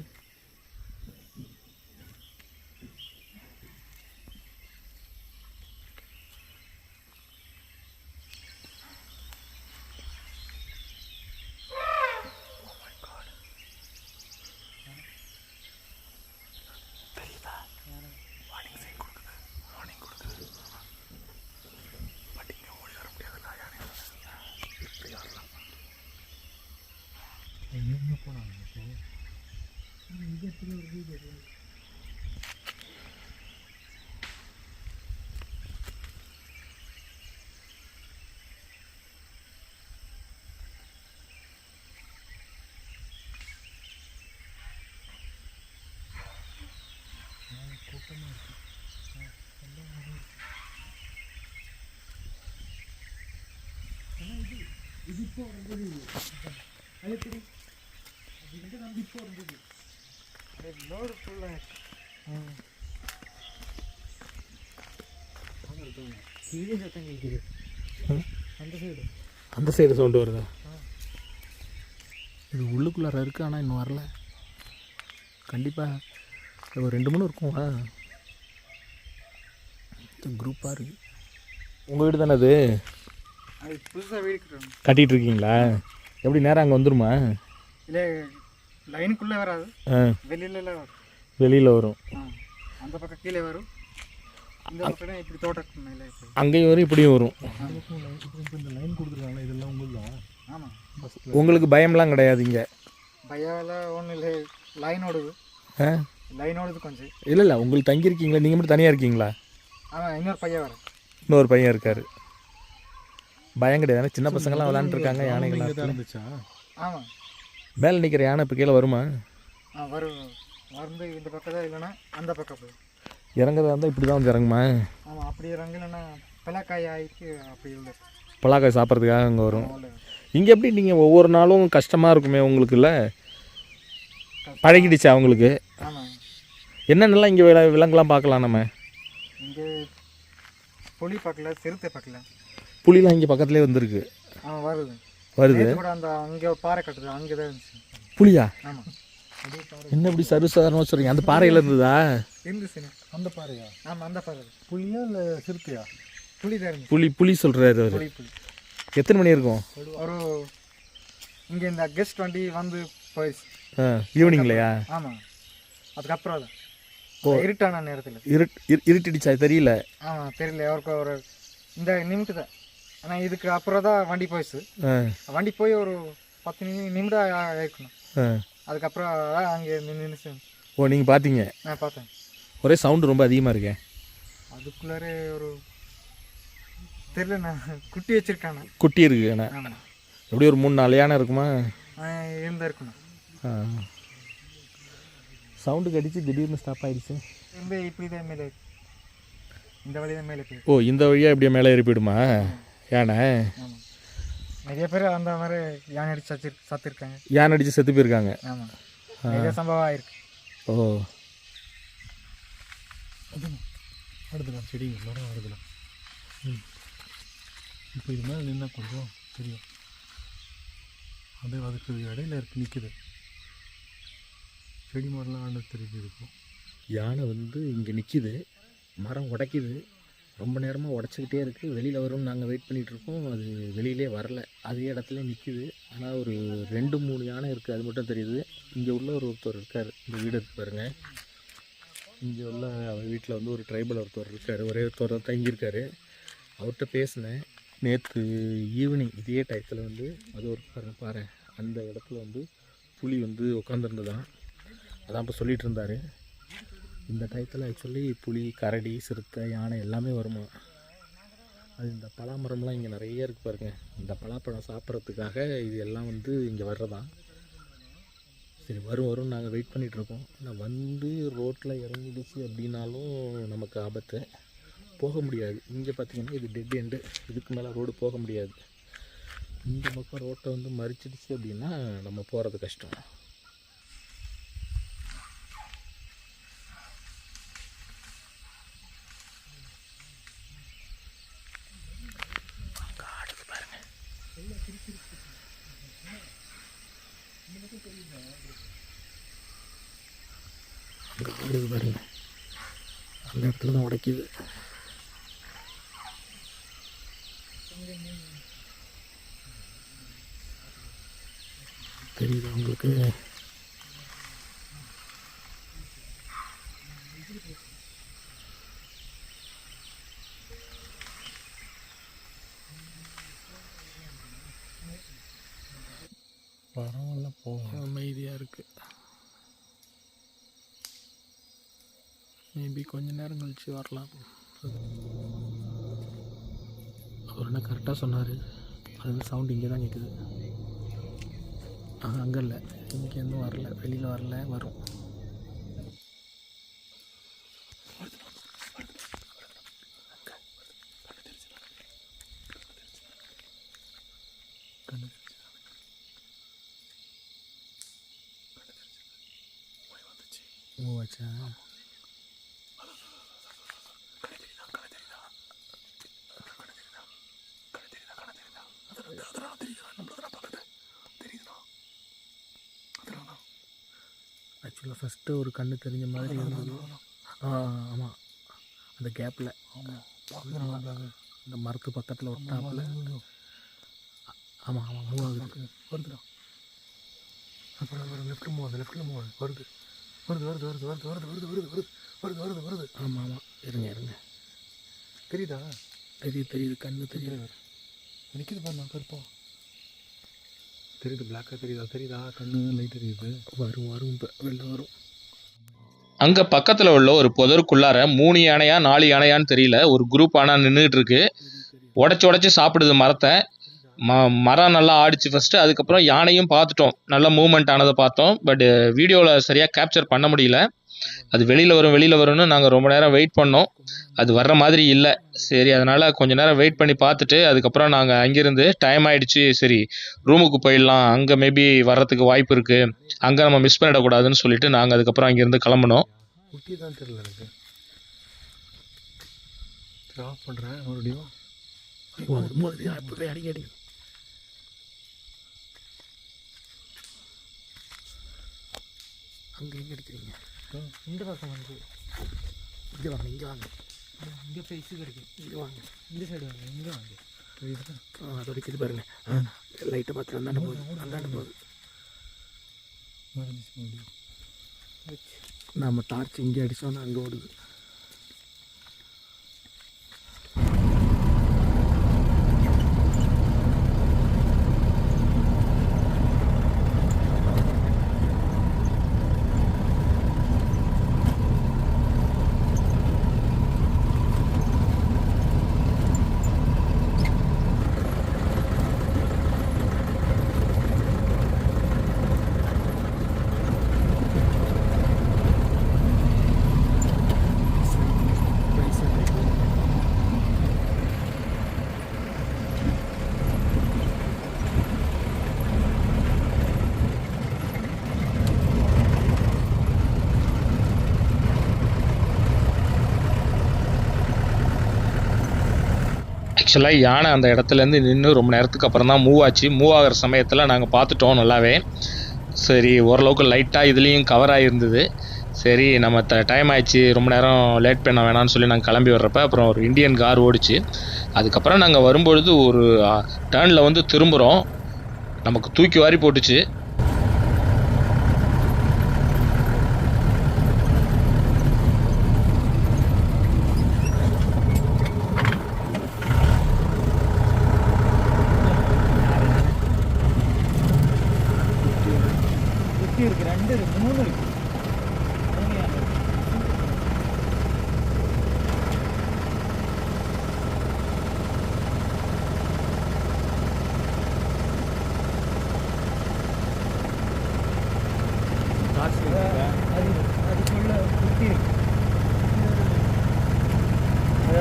லோடு ஃபுல்லாக கீழே சத்தம் கேட்குது. அந்த சைடு அந்த சைடு சவுண்டு வருதா? இது உள்ளுக்குள்ளார இருக்குது, ஆனால் இன்னும் வரல. கண்டிப்பாக ஒரு 2-3 இருக்குமா? குரூப்பாக இருக்குது. உங்கள் வீடு தானே அது? அது புதுசாக வீடு கட்டணும். கட்டிகிட்டு இருக்கீங்களா? எப்படி நேரம் அங்கே வந்துருமா? இல்லை, லைனுக்குள்ளே வராது, வெளியிலலாம் வரும். வெளியில் வரும். அந்த பக்கம் கீழே வரும், இந்த பக்கம் இப்படி தோட்டம் இல்லை. அங்கேயும் வரும், இப்படியும் வரும். இந்த லைன் கொடுத்துருக்காங்களா, இதெல்லாம் உங்களுக்கு தான்? ஆமாம். உங்களுக்கு பயம்லாம் கிடையாது இங்கே? பயம் ஒன்றும் இல்லை, லைன் ஓடுது. லைன் ஓடுது கொஞ்சம். இல்லை இல்லை, உங்களுக்கு தங்கியிருக்கீங்களா? நீங்கள் மட்டும் தனியாக இருக்கீங்களா? ஆமாம், இன்னொரு பையன் வரேன். இன்னொரு பையன் இருக்கார். பயம் கிடையாது. ஏன்னா சின்ன பசங்களாம் விளாண்டுருக்காங்க. யானைகள் இருந்துச்சா? ஆமாம். மேலே நிற்கிற யானை இப்போ கீழே வருமா? வரும். வந்து இந்த பக்கம் தான், இல்லைன்னா அந்த பக்கம் போய் இறங்குறதா இருந்தால் இப்படி தான் வந்து இறங்குமா? ஆமாம், அப்படி இறங்கலைன்னா பலாக்காய் ஆகிட்டு அப்படி உள்ள பலாக்காய் சாப்பிட்றதுக்காக அங்கே வரும். இங்கே எப்படி நீங்கள் ஒவ்வொரு நாளும் கஷ்டமாக இருக்குமே உங்களுக்கு? இல்லை, பழகிடுச்சா அவங்களுக்கு? ஆமாம். என்னென்னலாம் இங்கே விலங்குலாம் பார்க்கலாம் நம்ம? இங்கே புலி பார்க்கல, சிறுத்தை பார்க்கல. புலிலாம் இங்கே பக்கத்துலேயே வந்துருக்கு. ஆமாம், வருது வருது. கூட அந்த அங்கே பாறை கட்டுது, அங்கே தான் இருந்துச்சு. புலியா? ஆமாம். என்ன இப்படி சர்வசாதாரணமாக சொல்கிறீங்க? அந்த பாறையில் இருந்ததா? இருந்துச்சுண்ணே. அந்த பாறையா? ஆமாம், அந்த பாறை. புலியா இல்லை சிறுத்தையா? புலி தான் இருந்துச்சு. புலி சொல்கிறாரு அவர். புலி புலி. எத்தனை மணி இருக்கும்? ஒரு இங்கே இந்த கெஸ்ட் வண்டி வந்து போயிடுச்சு. ஈவினிங்லையா? ஆமாம், அதுக்கப்புறம் தான் இருட்டான நேரத்தில். இருட்டிடுச்சா? தெரியல. ஆமாம், தெரியல அவருக்கு. ஒரு இந்த நிமிட்டு தான், ஆனால் இதுக்கு அப்புறம் தான் வண்டி போயிடுச்சு. வண்டி போய் ஒரு 10 நிமிடம் ஆயிருக்கணும். அதுக்கப்புறம் அங்கே நின்றுச்சு. ஓ, நீங்கள் பார்த்தீங்க? நான் பார்த்தேன். ஒரே சவுண்டு ரொம்ப அதிகமாக இருக்கேன். அதுக்குள்ளாரே ஒரு தெரியல, நான் குட்டி வச்சுருக்காங்க. குட்டி இருக்கு. ஆனால் ஆமாம், எப்படி ஒரு 3-4 யானை இருக்குமா? இருந்தா இருக்கணும். சவுண்டு கடிச்சு திடீர்னு ஸ்டாப் ஆகிடுச்சு. இப்படி தான் மேலே, இந்த வழி தான் மேலே போய். ஓ, இந்த வழியாக இப்படியே மேலே ஏறி போயிடுமா யானை? ஆமாம், நிறைய பேர் அந்த மாதிரி யானை அடிச்சு சத்திருக்காங்க. யானை அடித்து செத்து போயிருக்காங்க. ஆமாம், நிறைய சம்பவம் ஆயிருக்கு. ஓ, அடுத்துலாம் செடிங்க மரம் வருதுலாம். இப்போ இது மேலே நின்னா கொஞ்சம் தெரியும். அதுக்கு இடையில இருக்கு, நிற்குது. செடி மரம்லாம் ஆண்டு தெரியுது. இருக்கும் யானை வந்து இங்கே நிற்கிது, மரம் உடைக்குது. ரொம்ப நேரமாக உடச்சிக்கிட்டே இருக்குது. வெளியில் வரும்னு நாங்கள் வெயிட் பண்ணிகிட்ருக்கோம். அது வெளியிலே வரல, அதே இடத்துல நிற்கிது. ஆனால் ஒரு 2-3 யானை இருக்குது, அது மட்டும் தெரியுது. இங்கே உள்ள ஒருத்தர் இருக்கார், இந்த வீடு இருக்கு பாருங்க. இங்கே உள்ள அவர் வீட்டில் வந்து ஒரு ட்ரைபல் ஒருத்தர் இருக்கார், ஒரே ஒருத்தர் தான் தங்கியிருக்காரு. அவர்கிட்ட பேசினேன் நேற்று ஈவினிங் இதே டயத்தில். வந்து அது ஒரு பாரு, அந்த இடத்துல வந்து புலி வந்து உட்காந்துருந்ததான். அதான் இப்போ சொல்லிகிட்டு இருந்தார். இந்த டயத்தில் ஆக்சுவலி புலி, கரடி, சிறுத்தை, யானை எல்லாமே வருமா. அது இந்த பலாமரம்லாம் இங்கே நிறைய இருக்குது பாருங்க. இந்த பலாப்பழம் சாப்பிட்றதுக்காக இது எல்லாம் வந்து இங்கே வர்றதான். சரி, வரும் நாங்கள் வெயிட் பண்ணிகிட்ருக்கோம். ஆனால் வந்து ரோட்டில் இறங்கிடுச்சு அப்படின்னாலும் நமக்கு ஆபத்து, போக முடியாது. இங்கே பார்த்திங்கன்னா இது டெட் எண்டு, இதுக்கு மேலே ரோடு போக முடியாது. இந்த பக்கம் ரோட்டை வந்து மறிச்சிடுச்சு அப்படின்னா நம்ம போகிறது கஷ்டம். அங்கே பாருங்க, அந்த இடத்துல தான் உடைக்குது. தெரியுது உங்களுக்கு? பரவாயில்ல, போகும். அமைதியாக இருக்குது. மேபி கொஞ்ச நேரம் கழிச்சு வரலாம். அவர் என்ன கரெக்டாக சொன்னார். அது வந்து சவுண்டு இங்கே தான் கேட்குது. அங்கே இல்லை, இங்கேருந்து வரல, வெளியில் வரல, வரும். கண்ணு மூவாச்சா? ஆக்சுவலாக ஃபஸ்ட்டு ஒரு கண்ணு தெரிஞ்ச மாதிரி இருந்தது. ஆமாம், அந்த கேப்பில் அந்த மரத்து பக்கத்தில் ஒட்டாப்பில். ஆமாம் மூவ் ஆகுது. வருதுடா. அப்புறம் லெஃப்ட்டில் மூவ் ஆகுது. லெஃப்ட்டில் மூவ் ஆகுது. வருது வருது வருது வருது வருது வருது வருது வருது வருது வருது வருது வருது. ஆமாம் இருங்க. தெரியுதா? தெரியுது கண்ணு தெரியுது. நிற்கிது பாருண்ணா கருப்பா. தெரியுது, பிளாக்காக தெரியுதா? கண்ணு லைட் தெரியுது. வரும் இப்போ வெளில வரும். அங்கே பக்கத்தில் உள்ள ஒரு புதருக்குள்ளார 3 யானையா 4 யானையான்னு தெரியல, ஒரு குரூப் ஆனால் நின்றுட்டு இருக்கு. உடச்சி சாப்பிடுது மரத்தை. மரம் நல்லா ஆடிச்சு ஃபஸ்ட்டு. அதுக்கப்புறம் யானையும் பார்த்துட்டோம், நல்லா மூவ்மெண்ட் ஆனதை பார்த்தோம். பட் வீடியோவில் சரியாக கேப்சர் பண்ண முடியல. அது வெளியில் வரும்னு நாங்கள் ரொம்ப நேரம் வெயிட் பண்ணோம். அது வர்ற மாதிரி இல்லை. சரி, அதனால் கொஞ்சம் நேரம் வெயிட் பண்ணி பார்த்துட்டு அதுக்கப்புறம் நாங்கள் அங்கேருந்து டைம் ஆகிடுச்சு, சரி ரூமுக்கு போயிடலாம், அங்கே மேபி வர்றதுக்கு வாய்ப்பு இருக்குது, அங்கே நம்ம மிஸ் பண்ணிடக்கூடாதுன்னு சொல்லிட்டு நாங்கள் அதுக்கப்புறம் அங்கேருந்து கிளம்புனோம். குட்டி தான் தெரியல எனக்கு. சரி, ஆஃப் பண்ணுறேன் மறுபடியும். அடிக்கடி அங்கே எங்கே அடிக்கிறீங்க? இந்த பக்கம் வந்து இங்கே வாங்க. இங்கே ஃபேஸு கிடைக்கும். இங்கே வாங்க. இந்த சைடு வாங்க. இங்கே வாங்க. அது அடிக்குது பாருங்க. லைட்டை பார்த்து அந்தாண்ட போகுது. நம்ம டார்ச் இங்கே அடித்தோன்னா அங்கே ஓடுது. ஆக்சுவலாக யானை அந்த இடத்துலேருந்து நின்று ரொம்ப நேரத்துக்கு அப்புறம் தான் மூவ் ஆச்சு. மூவ் ஆகிற சமயத்தில் நாங்கள் பார்த்துட்டோம் நல்லாவே. சரி, ஓரளவுக்கு லைட்டாக இதுலேயும் கவர் ஆகிருந்தது. சரி, நம்ம டைம் ஆயிடுச்சு, ரொம்ப நேரம் லேட் பண்ண வேணாம்னு சொல்லி நாங்கள் கிளம்பி வர்றப்ப அப்புறம் ஒரு இந்தியன் கார் ஓடிச்சு. அதுக்கப்புறம் நாங்கள் வரும்பொழுது ஒரு டேர்னில் வந்து திரும்புகிறோம், நமக்கு தூக்கி வாரி போட்டுச்சு. இருக்கு, 2 இருக்கு, 3 இருக்கு. அதுக்குள்ள குட்டி இருக்கு.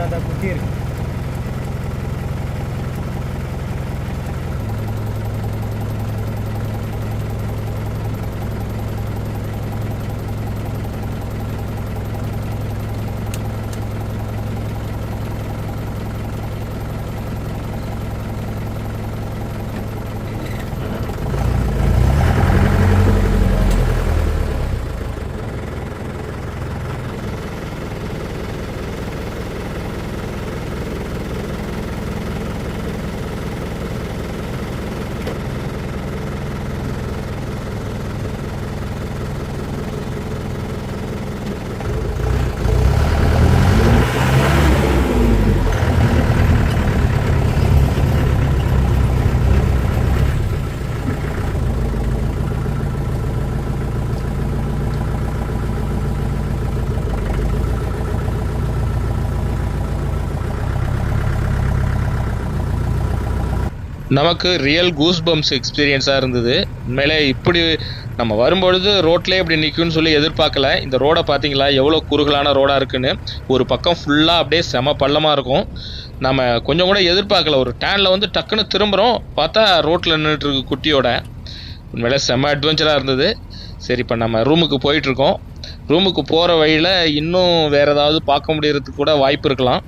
அதான் குட்டி இருக்கு. நமக்கு ரியல் கூஸ் பம்ப்ஸ் எக்ஸ்பீரியன்ஸாக இருந்தது. உண்மையிலே இப்படி நம்ம வரும்பொழுது ரோட்லேயே இப்படி நிற்கும்னு சொல்லி எதிர்பார்க்கல. இந்த ரோடை பார்த்தீங்களா எவ்வளோ குறுகலான ரோடாக இருக்குன்னு. ஒரு பக்கம் ஃபுல்லாக அப்படியே செம பள்ளமாக இருக்கும். நம்ம கொஞ்சம் கூட எதிர்பார்க்கல. ஒரு டேனில் வந்து டக்குன்னு திரும்புகிறோம், பார்த்தா ரோட்டில் நின்றுட்டுருக்கு குட்டியோட. உண்மையிலே செம அட்வென்ச்சராக இருந்தது. சரி, இப்போ நம்ம ரூமுக்கு போயிட்டுருக்கோம். ரூமுக்கு போகிற வழியில் இன்னும் வேறு ஏதாவது பார்க்க முடியறதுக்கு கூட வாய்ப்பு இருக்கலாம்.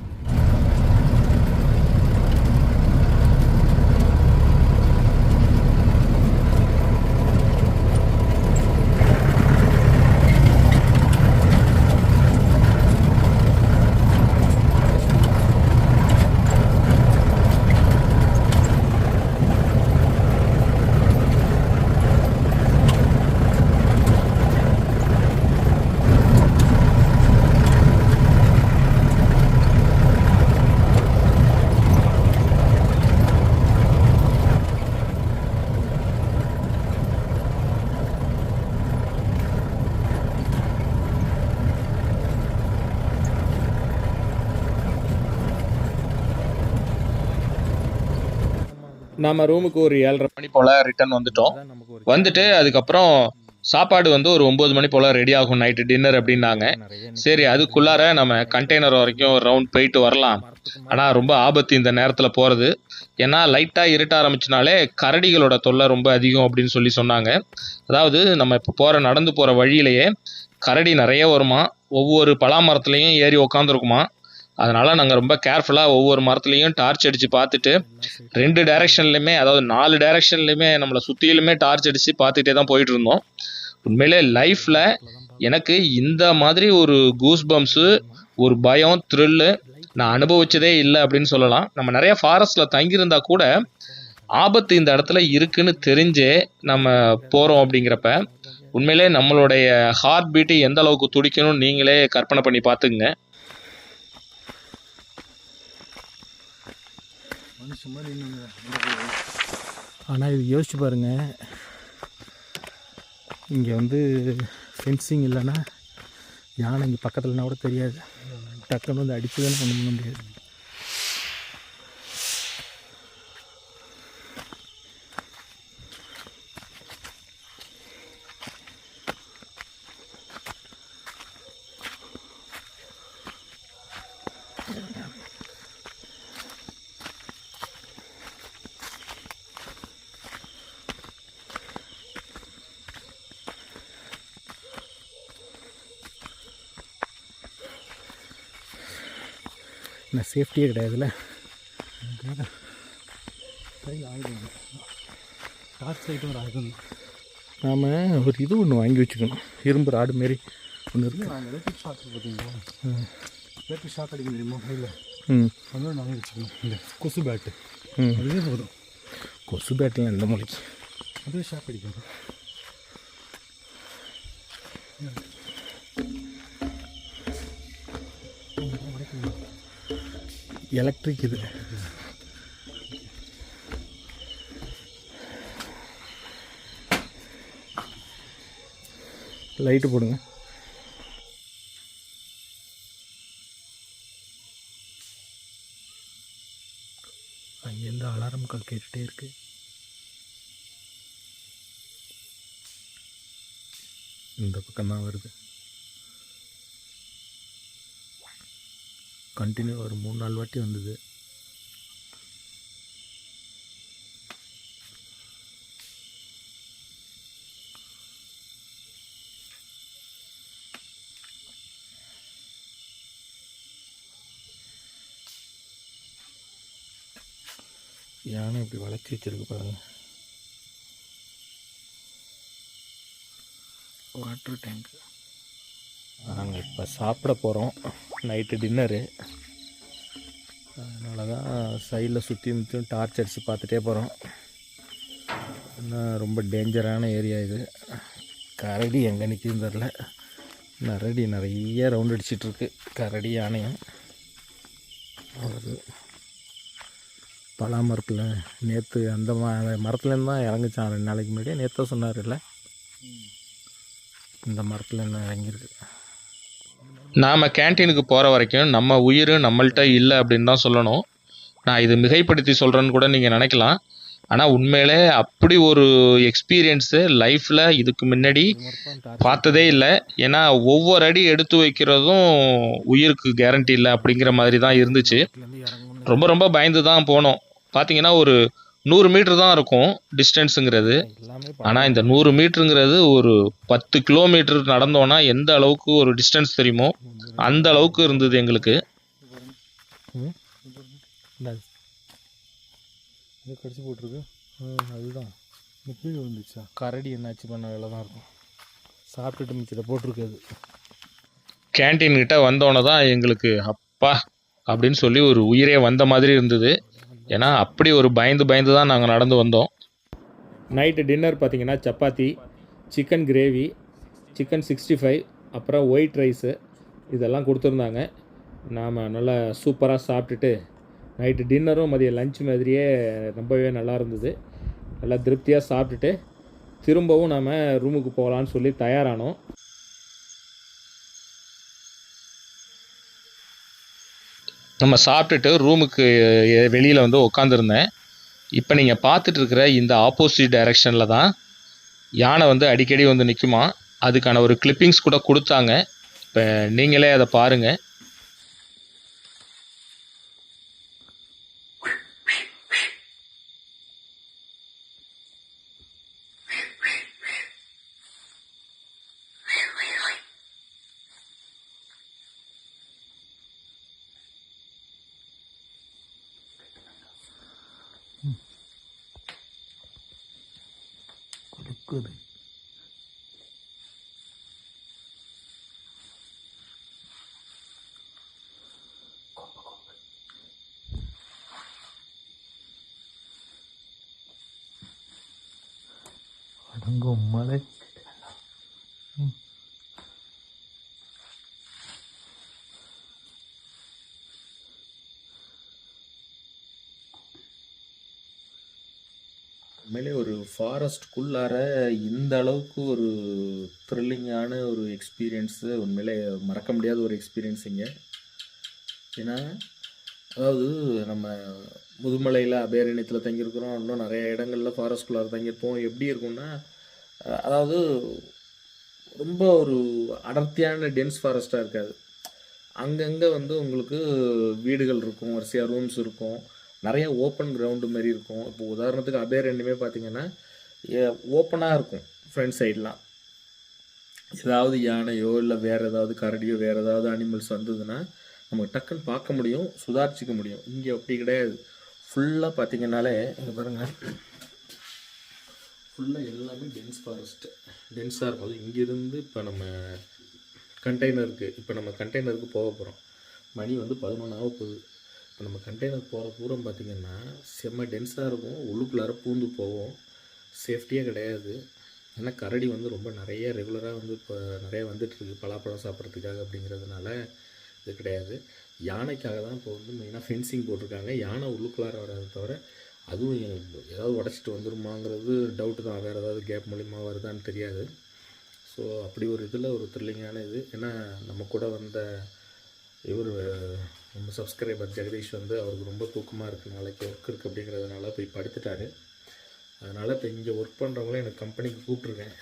நம்ம ரூமுக்கு ஒரு 7:30 மணி போல் ரிட்டர்ன் வந்துட்டோம். வந்துட்டு அதுக்கப்புறம் சாப்பாடு வந்து ஒரு 9 மணி போல் ரெடி ஆகும், நைட்டு டின்னர் அப்படின்னாங்க. சரி, அதுக்குள்ளார நம்ம கண்டெய்னர் வரைக்கும் ஒரு ரவுண்ட் போயிட்டு வரலாம். ஆனால் ரொம்ப ஆபத்து இந்த நேரத்தில் போகிறது. ஏன்னா லைட்டாக இருட்ட ஆரம்பிச்சினாலே கரடிகளோட தொல்லை ரொம்ப அதிகம் அப்படின்னு சொல்லி சொன்னாங்க. அதாவது நம்ம இப்போ நடந்து போகிற வழியிலேயே கரடி நிறைய வருமா, ஒவ்வொரு பலா மரத்துலேயும் ஏறி உக்காந்துருக்குமா. அதனால் நாங்கள் ரொம்ப கேர்ஃபுல்லாக ஒவ்வொரு மரத்துலேயும் டார்ச் அடித்து பார்த்துட்டு 2 டைரெக்ஷன்லையுமே, அதாவது 4 டைரெக்ஷன்லையுமே நம்மளை சுற்றிலுமே டார்ச் அடித்து பார்த்துட்டே தான் போயிட்டு இருந்தோம். உண்மையிலே லைஃப்பில் எனக்கு இந்த மாதிரி ஒரு கூஸ் பம்ப்ஸு, ஒரு பயம், த்ரில்லு நான் அனுபவிச்சதே இல்லை அப்படின்னு சொல்லலாம். நம்ம நிறைய ஃபாரஸ்ட்டில் தங்கியிருந்தா கூட ஆபத்து இந்த இடத்துல இருக்குன்னு தெரிஞ்சே நம்ம போகிறோம் அப்படிங்கிறப்ப உண்மையிலே நம்மளுடைய ஹார்ட் பீட்டு எந்த அளவுக்கு துடிக்கணும்னு நீங்களே கற்பனை பண்ணி பார்த்துக்குங்க. ஆனால் இது யோசிச்சு பாருங்கள், இங்கே வந்து ஃபென்சிங் இல்லைன்னா யானை இங்கே பக்கத்துலனா கூட தெரியாது. டக்குன்னு வந்து அடிச்சதுன்னு ஒன்றும் பண்ண முடியாது. நான் சேஃப்டியே கிடையாதுல்ல. டார்ச் லைட்டும் ஒரு ஆகும். நாம் ஒரு இது ஒன்று வாங்கி வச்சுக்கணும், இரும்பு ராடு மாரி ஒன்று இருக்குது. நாங்கள் எலக்ட்ரிக் ஷாக் பார்த்தீங்களா, எலக்ட்ரிக் ஷாக் அடிக்க முடியுமா இல்லை? அதோட வாங்கி வச்சுக்கணும். இந்த கொசு பேட்டு அதுவே போதும். கொசு பேட்டெலாம் எந்த மொழிக்கு அதுவே ஷாக் அடிக்காது. எலக்ட்ரிக் இது. லைட்டு போடுங்க. அங்கேருந்து அலாரம் கால் கேட்டுகிட்டே இருக்குது. இந்த பக்கம்தான் வருது. கண்டினியூ ஒரு 3-4 வாட்டி வந்தது. யானை இப்படி வளைச்சி வச்சிருக்கு பாருங்க. Water tank. நாங்கள் இப்போ சாப்பிட போகிறோம், நைட்டு டின்னரு. அதனால தான் சைடில் சுற்றி முற்றியும் டார்ச் அடித்து பார்த்துட்டே போகிறோம். இன்னும் ரொம்ப டேஞ்சரான ஏரியா இது. கரடி எங்கே நிற்கிதுன்னு தெரில. கரடி நிறைய ரவுண்ட் அடிச்சிட்ருக்கு, கரடி யானையும். அது பலா மரத்தில் நேற்று அந்த மரத்துலேருந்து தான் இறங்குச்சான் 2 நாளைக்கு முன்னாடியே. நேற்று சொன்னார் இல்லை, இந்த மரத்தில் என்ன இறங்கியிருக்கு. நாம் கேன்டீனுக்கு போகிற வரைக்கும் நம்ம உயிர் நம்மள்கிட்ட இல்லை அப்படின்னு தான் சொல்லணும். நான் இது மிகைப்படுத்தி சொல்கிறேன்னு கூட நீங்கள் நினைக்கலாம். ஆனால் உண்மையிலே அப்படி ஒரு எக்ஸ்பீரியன்ஸு லைஃப்பில் இதுக்கு முன்னாடி பார்த்ததே இல்லை. ஏன்னா ஒவ்வொரு அடி எடுத்து வைக்கிறதும் உயிருக்கு கேரண்டி இல்லை அப்படிங்கிற மாதிரி தான் இருந்துச்சு. ரொம்ப ரொம்ப பயந்து தான் போனோம். பார்த்தீங்கன்னா ஒரு 100 மீட்டர் தான் இருக்கும் டிஸ்டன்ஸுங்கிறது. ஆனால் இந்த 100 மீட்டருங்கிறது ஒரு 10 கிலோமீட்டர் நடந்தோன்னா எந்த அளவுக்கு ஒரு டிஸ்டன்ஸ் தெரியுமோ அந்த அளவுக்கு இருந்தது எங்களுக்கு. கடிச்சு போட்டிருக்கு. அதுதான் கீழே வந்துச்சா கரடி என்னாச்சு பண்ண வேலை தான் இருக்கும். சாப்பிட்டுட்டு மிச்சத்தை போட்டிருக்காது. கேன்டீன் கிட்ட வந்தோன்னே தான் எங்களுக்கு அப்பா அப்படின்னு சொல்லி ஒரு உயிரே வந்த மாதிரி இருந்தது. ஏன்னா அப்படி ஒரு பயந்து பயந்து தான் நாங்கள் நடந்து வந்தோம். நைட்டு டின்னர் பார்த்திங்கன்னா சப்பாத்தி, சிக்கன் கிரேவி, சிக்கன் 65, அப்புறம் ஒயிட் ரைஸு இதெல்லாம் கொடுத்துருந்தாங்க. நாம் நல்லா சூப்பராக சாப்பிட்டுட்டு நைட்டு டின்னரும் மதியம் லஞ்ச் மாதிரியே ரொம்பவே நல்லா இருந்தது. நல்லா திருப்தியாக சாப்பிட்டுட்டு திரும்பவும் நாம் ரூமுக்கு போகலான்னு சொல்லி தயாரானோம். நம்ம சாப்பிட்டுட்டு ரூமுக்கு வெளியில் வந்து உட்காந்துருந்தேன். இப்போ நீங்கள் பார்த்துட்டு இருக்கிற இந்த ஆப்போசிட் டைரெக்ஷனில் தான் யானை வந்து அடிக்கடி வந்து நிற்குமா. அதுக்கான ஒரு கிளிப்பிங்ஸ் கூட கொடுத்தாங்க. இப்போ நீங்களே அதை பாருங்கள். இருக்குது அடங்கும் மலை. உண்மையிலே ஒரு ஃபாரஸ்ட்குள்ளார இந்த அளவுக்கு ஒரு த்ரில்லிங்கான ஒரு எக்ஸ்பீரியன்ஸு உண்மையிலே மறக்க முடியாத ஒரு எக்ஸ்பீரியன்ஸுங்க. ஏன்னா அதாவது நம்ம முதுமலையில் அபயாரண்யத்தில் தங்கியிருக்கிறோம். இன்னும் நிறைய இடங்களில் ஃபாரஸ்ட்குள்ளார தங்கியிருப்போம். எப்படி இருக்கும்னா அதாவது ரொம்ப ஒரு அடர்த்தியான டென்ஸ் ஃபாரஸ்ட்டாக இருக்காது. அங்கங்கே வந்து உங்களுக்கு வீடுகள் இருக்கும், வரிசையாக ரூம்ஸ் இருக்கும், நிறைய ஓப்பன் கிரவுண்டு மாதிரி இருக்கும். இப்போ உதாரணத்துக்கு அபயாரண்யமே பார்த்திங்கன்னா ஓப்பனாக இருக்கும். ஃப்ரண்ட் சைட்லாம் ஏதாவது யானையோ இல்லை வேறு ஏதாவது கரடியோ வேறு ஏதாவது அனிமல்ஸ் வந்ததுன்னா நமக்கு டக்குன்னு பார்க்க முடியும், சுதாரிச்சிக்க முடியும். இங்கே அப்படி கிடையாது. ஃபுல்லாக பார்த்திங்கனாலே இங்கே பாருங்கள், ஃபுல்லாக எல்லாமே டென்ஸ் ஃபாரஸ்ட்டு டென்ஸாக இருக்கும். அது இங்கேருந்து இப்போ நம்ம கண்டெய்னருக்கு போக போகிறோம். மணி வந்து 11 ஆக போகுது. இப்போ நம்ம கண்டெய்னர் போகிற தூரம் பார்த்திங்கன்னா செம்ம டென்ஸாக இருக்கும். உள்ளுக்குள்ளார பூந்து போவோம். சேஃப்டியே கிடையாது. ஏன்னா கரடி வந்து ரொம்ப நிறைய ரெகுலராக வந்து இப்போ நிறைய வந்துட்டுருக்கு பலாப்பழம் சாப்பிட்றதுக்காக. அப்படிங்கிறதுனால இது கிடையாது. யானைக்காக தான் இப்போ வந்து மெயினாக ஃபென்சிங் போட்டிருக்காங்க. யானை உள்ளுக்குள்ளார வராது தவிர அதுவும் ஏதாவது உடச்சிட்டு வந்துருமாங்கிறது டவுட்டு தான். வேறு ஏதாவது கேப் மூலிமா வருதான்னு தெரியாது. ஸோ அப்படி ஒரு இதில் ஒரு த்ரில்லிங்கான இது. ஏன்னா நம்ம கூட வந்த இவர் நம்ம சப்ஸ்கிரைபர் ஜெகதீஷ் வந்து அவருக்கு ரொம்ப தூக்கமாக இருக்குது, நாளைக்கு ஒர்க் இருக்குது அப்படிங்கிறதுனால போய் படுத்துட்டார். அதனால் இப்போ இங்கே ஒர்க் பண்ணுறவங்களே எனக்கு கம்பெனிக்கு கூப்பிட்ருக்கேன்.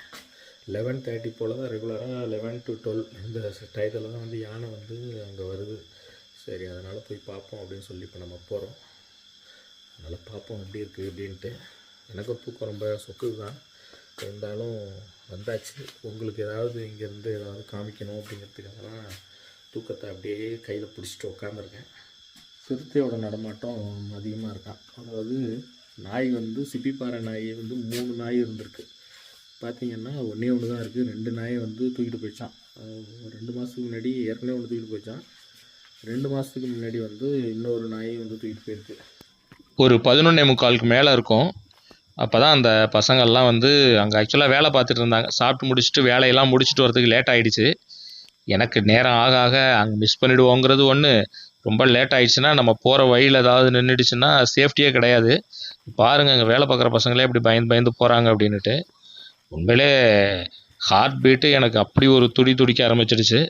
11:30 போல் தான் ரெகுலராக 11 to 12 இந்த டயத்தில் தான் வந்து யானை வந்து அங்கே வருது. சரி, அதனால் போய் பார்ப்போம் அப்படின்னு சொல்லி இப்போ நம்ம போகிறோம். அதனால் பார்ப்போம் எப்படி இருக்குது அப்படின்ட்டு. எனக்கும் தூக்கம் ரொம்ப சொக்குது தான். இருந்தாலும் வந்தாச்சு. உங்களுக்கு ஏதாவது இங்கேருந்து ஏதாவது காமிக்கணும் அப்படிங்கிறதுக்காக தான் தூக்கத்தை அப்படியே கையில் பிடிச்சிட்டு உட்காந்துருக்கேன். சிறுத்தையோட நடமாட்டம் அதிகமாக இருக்கான். அதாவது நாய் வந்து சிப்பிப்பாறை நாய் வந்து 3 நாய் இருந்திருக்கு. பார்த்திங்கன்னா ஒன்றே ஒன்று தான் இருக்குது. 2 நாயை வந்து தூக்கிட்டு போயிடுச்சான். 2 மாதத்துக்கு முன்னாடி ஏற்கனவே ஒன்று தூக்கிட்டு போயிடுச்சான். 2 மாதத்துக்கு முன்னாடி வந்து இன்னொரு நாயை வந்து தூக்கிட்டு போயிருக்கு. ஒரு 11:45க்கு மேலே இருக்கும். அப்போ தான் அந்த பசங்கள்லாம் வந்து அங்கே ஆக்சுவலாக வேலை பார்த்துட்டு இருந்தாங்க. சாப்பிட்டு முடிச்சுட்டு வேலையெல்லாம் முடிச்சுட்டு வரதுக்கு லேட் ஆகிடுச்சு. எனக்கு நேரம் ஆக ஆக அங்கே மிஸ் பண்ணிவிடுவோங்கிறது ஒன்று. ரொம்ப லேட் ஆகிடுச்சுன்னா நம்ம போகிற வழியில் ஏதாவது நின்றுடுச்சுன்னா சேஃப்டியே கிடையாது. பாருங்கள் அங்கே வேலை பார்க்குற பசங்களே எப்படி பயந்து போகிறாங்க அப்படின்ட்டு. உண்மையிலே ஹார்ட் பீட்டு எனக்கு அப்படி ஒரு துடிக்க ஆரம்பிச்சிடுச்சு.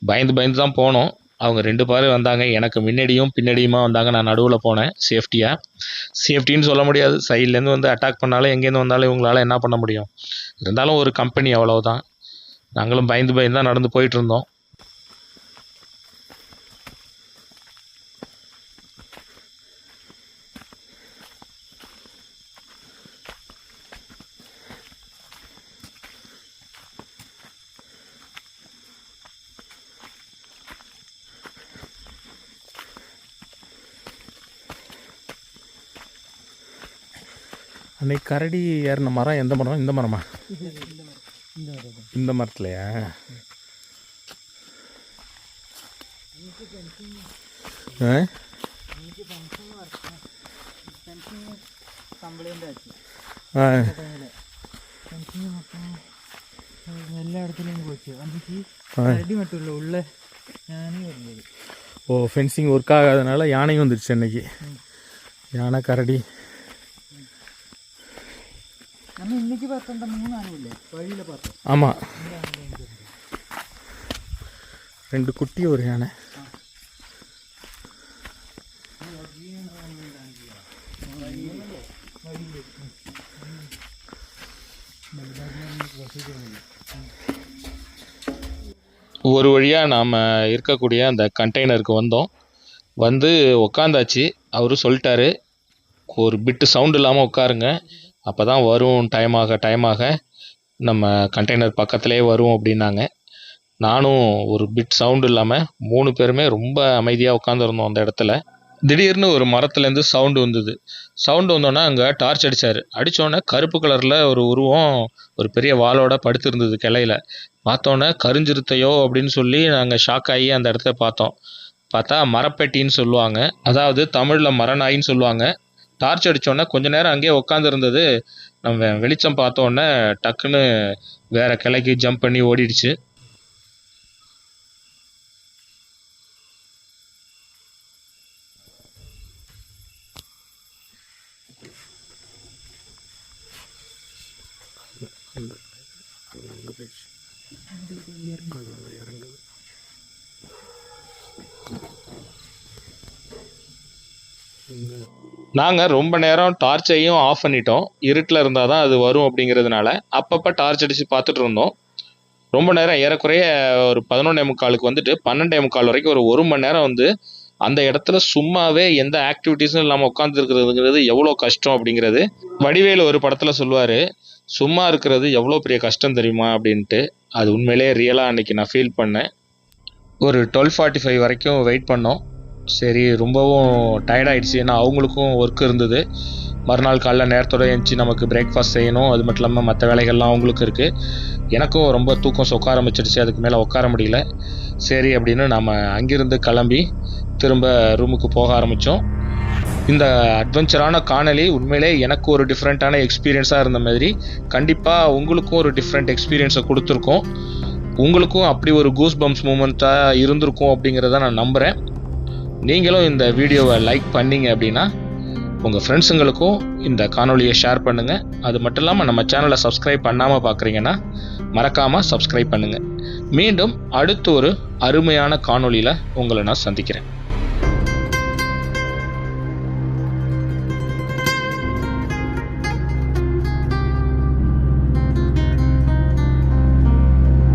பயந்து தான் போனோம். அவங்க 2 பேரும் வந்தாங்க. எனக்கு முன்னாடியும் பின்னாடியுமா வந்தாங்க. நான் நடுவில் போனேன் சேஃப்டின்னு சொல்ல முடியாது. சைட்லேருந்து வந்து அட்டாக் பண்ணாலும் எங்கேருந்து வந்தாலும் இவங்களால என்ன பண்ண முடியும். இருந்தாலும் ஒரு கம்பெனி அவ்வளவுதான். நாங்களும் பயந்து தான் நடந்து போயிட்டு இருந்தோம். அன்னைக்கு கரடி ஏறின மரம் எந்த மரம்? இந்த மரமா? இந்த மரத்துலையா? எல்லா இடத்துலையும் போச்சு. அன்றைக்கி கரடி மட்டும் இல்லை, உள்ள யானையும் இருந்தது. ஓ, ஃபென்சிங் ஒர்க் ஆகாதனால யானையும் வந்துடுச்சு அன்னைக்கு. யானை, கரடி. நம்ம இன்னைக்கு பார்த்தோம் 3 ஆனை இல்லை, வழியில் பார்த்தோம். ஆமாம், 2 குட்டி ஒரு யானை. ஒரு வழியாக நாம் இருக்கக்கூடிய அந்த கண்டெய்னருக்கு வந்து உக்காந்தாச்சு. அவரு சொல்லிட்டாரு, ஒரு பிட்டு சவுண்ட் இல்லாமல் உட்காருங்க, அப்போ தான் வரும், டைம் ஆக நம்ம கண்டெய்னர் பக்கத்துலேயே வரும் அப்படின்னாங்க. நானும் ஒரு பிட் சவுண்டு இல்லாமல் 3 பேருமே ரொம்ப அமைதியாக உட்காந்துருந்தோம் அந்த இடத்துல. திடீர்னு ஒரு மரத்துலேருந்து சவுண்டு வந்தோன்னே அங்கே டார்ச் அடித்தோன்னே கருப்பு கலரில் ஒரு உருவம் ஒரு பெரிய வாளோட படுத்திருந்தது கிளையில். பார்த்தோன்னே கரிஞ்சிருத்தையோ அப்படின்னு சொல்லி நாங்கள் ஷாக் ஆகி அந்த இடத்த பார்த்தா மரப்பெட்டின்னு சொல்லுவாங்க, அதாவது தமிழில் மரநாயின்னு சொல்லுவாங்க. டார்ச் அடித்தோன்னே கொஞ்ச நேரம் அங்கேயே உட்காந்துருந்தது. நம்ம வெளிச்சம் பார்த்தோன்னே டக்குன்னு வேறு கிளைக்கு ஜம்ப் பண்ணி ஓடிடுச்சு. நாங்கள் ரொம்ப நேரம் டார்ச்சையும் ஆஃப் பண்ணிட்டோம். இருட்டில் இருந்தால் தான் அது வரும் அப்படிங்கிறதுனால அப்பப்போ டார்ச் அடித்து பார்த்துட்டு இருந்தோம். ரொம்ப நேரம், ஏறக்குறைய ஒரு 11:45 வந்துட்டு 12:45 வரைக்கும் ஒரு மணி நேரம் அந்த இடத்துல சும்மாவே எந்த ஆக்டிவிட்டீஸும் இல்லாமல் உட்காந்துருக்கிறதுங்கிறது எவ்வளோ கஷ்டம் அப்படிங்கிறது வடிவேலு ஒரு படத்தில் சொல்லுவார். சும்மா இருக்கிறது எவ்வளோ பெரிய கஷ்டம் தெரியுமா அப்படின்ட்டு. அது உண்மையிலே ரியலாக அன்றைக்கி நான் ஃபீல் பண்ணேன். ஒரு 12:45 வரைக்கும் வெயிட் பண்ணோம். சரி, ரொம்பவும் டயர்டாயிடுச்சு. ஏன்னா அவங்களுக்கும் ஒர்க் இருந்தது. மறுநாள் காலைல நேரத்தோடு எழுந்துச்சி நமக்கு பிரேக்ஃபாஸ்ட் செய்யணும். அது மட்டும் இல்லாமல் மற்ற வேலைகள்லாம் அவங்களுக்கு இருக்குது. எனக்கும் ரொம்ப தூக்கம் சொக்க ஆரம்பிச்சிடுச்சு. அதுக்கு மேலே உட்கார முடியல. சரி அப்படின்னு நம்ம அங்கிருந்து கிளம்பி திரும்ப ரூமுக்கு போக ஆரம்பித்தோம். இந்த அட்வென்ச்சரான காணொளி உண்மையிலே எனக்கு ஒரு டிஃப்ரெண்ட்டான எக்ஸ்பீரியன்ஸாக இருந்த மாதிரி கண்டிப்பாக உங்களுக்கும் ஒரு டிஃப்ரெண்ட் எக்ஸ்பீரியன்ஸை கொடுத்துருக்கோம். உங்களுக்கும் அப்படி ஒரு கூஸ் பம்ப்ஸ் மூமெண்ட்டாக இருந்திருக்கும் அப்படிங்கிறத நான் நம்புகிறேன். நீங்களும் இந்த வீடியோவை லைக் பண்ணீங்க அப்படின்னா உங்கள் ஃப்ரெண்ட்ஸுங்களுக்கும் இந்த காணொலியை ஷேர் பண்ணுங்கள். அது மட்டும் இல்லாமல் நம்ம சேனலை சப்ஸ்கிரைப் பண்ணாமல் பார்க்குறீங்கன்னா மறக்காமல் சப்ஸ்கிரைப் பண்ணுங்கள். மீண்டும் அடுத்த ஒரு அருமையான காணொலியில் உங்களை நான் சந்திக்கிறேன்.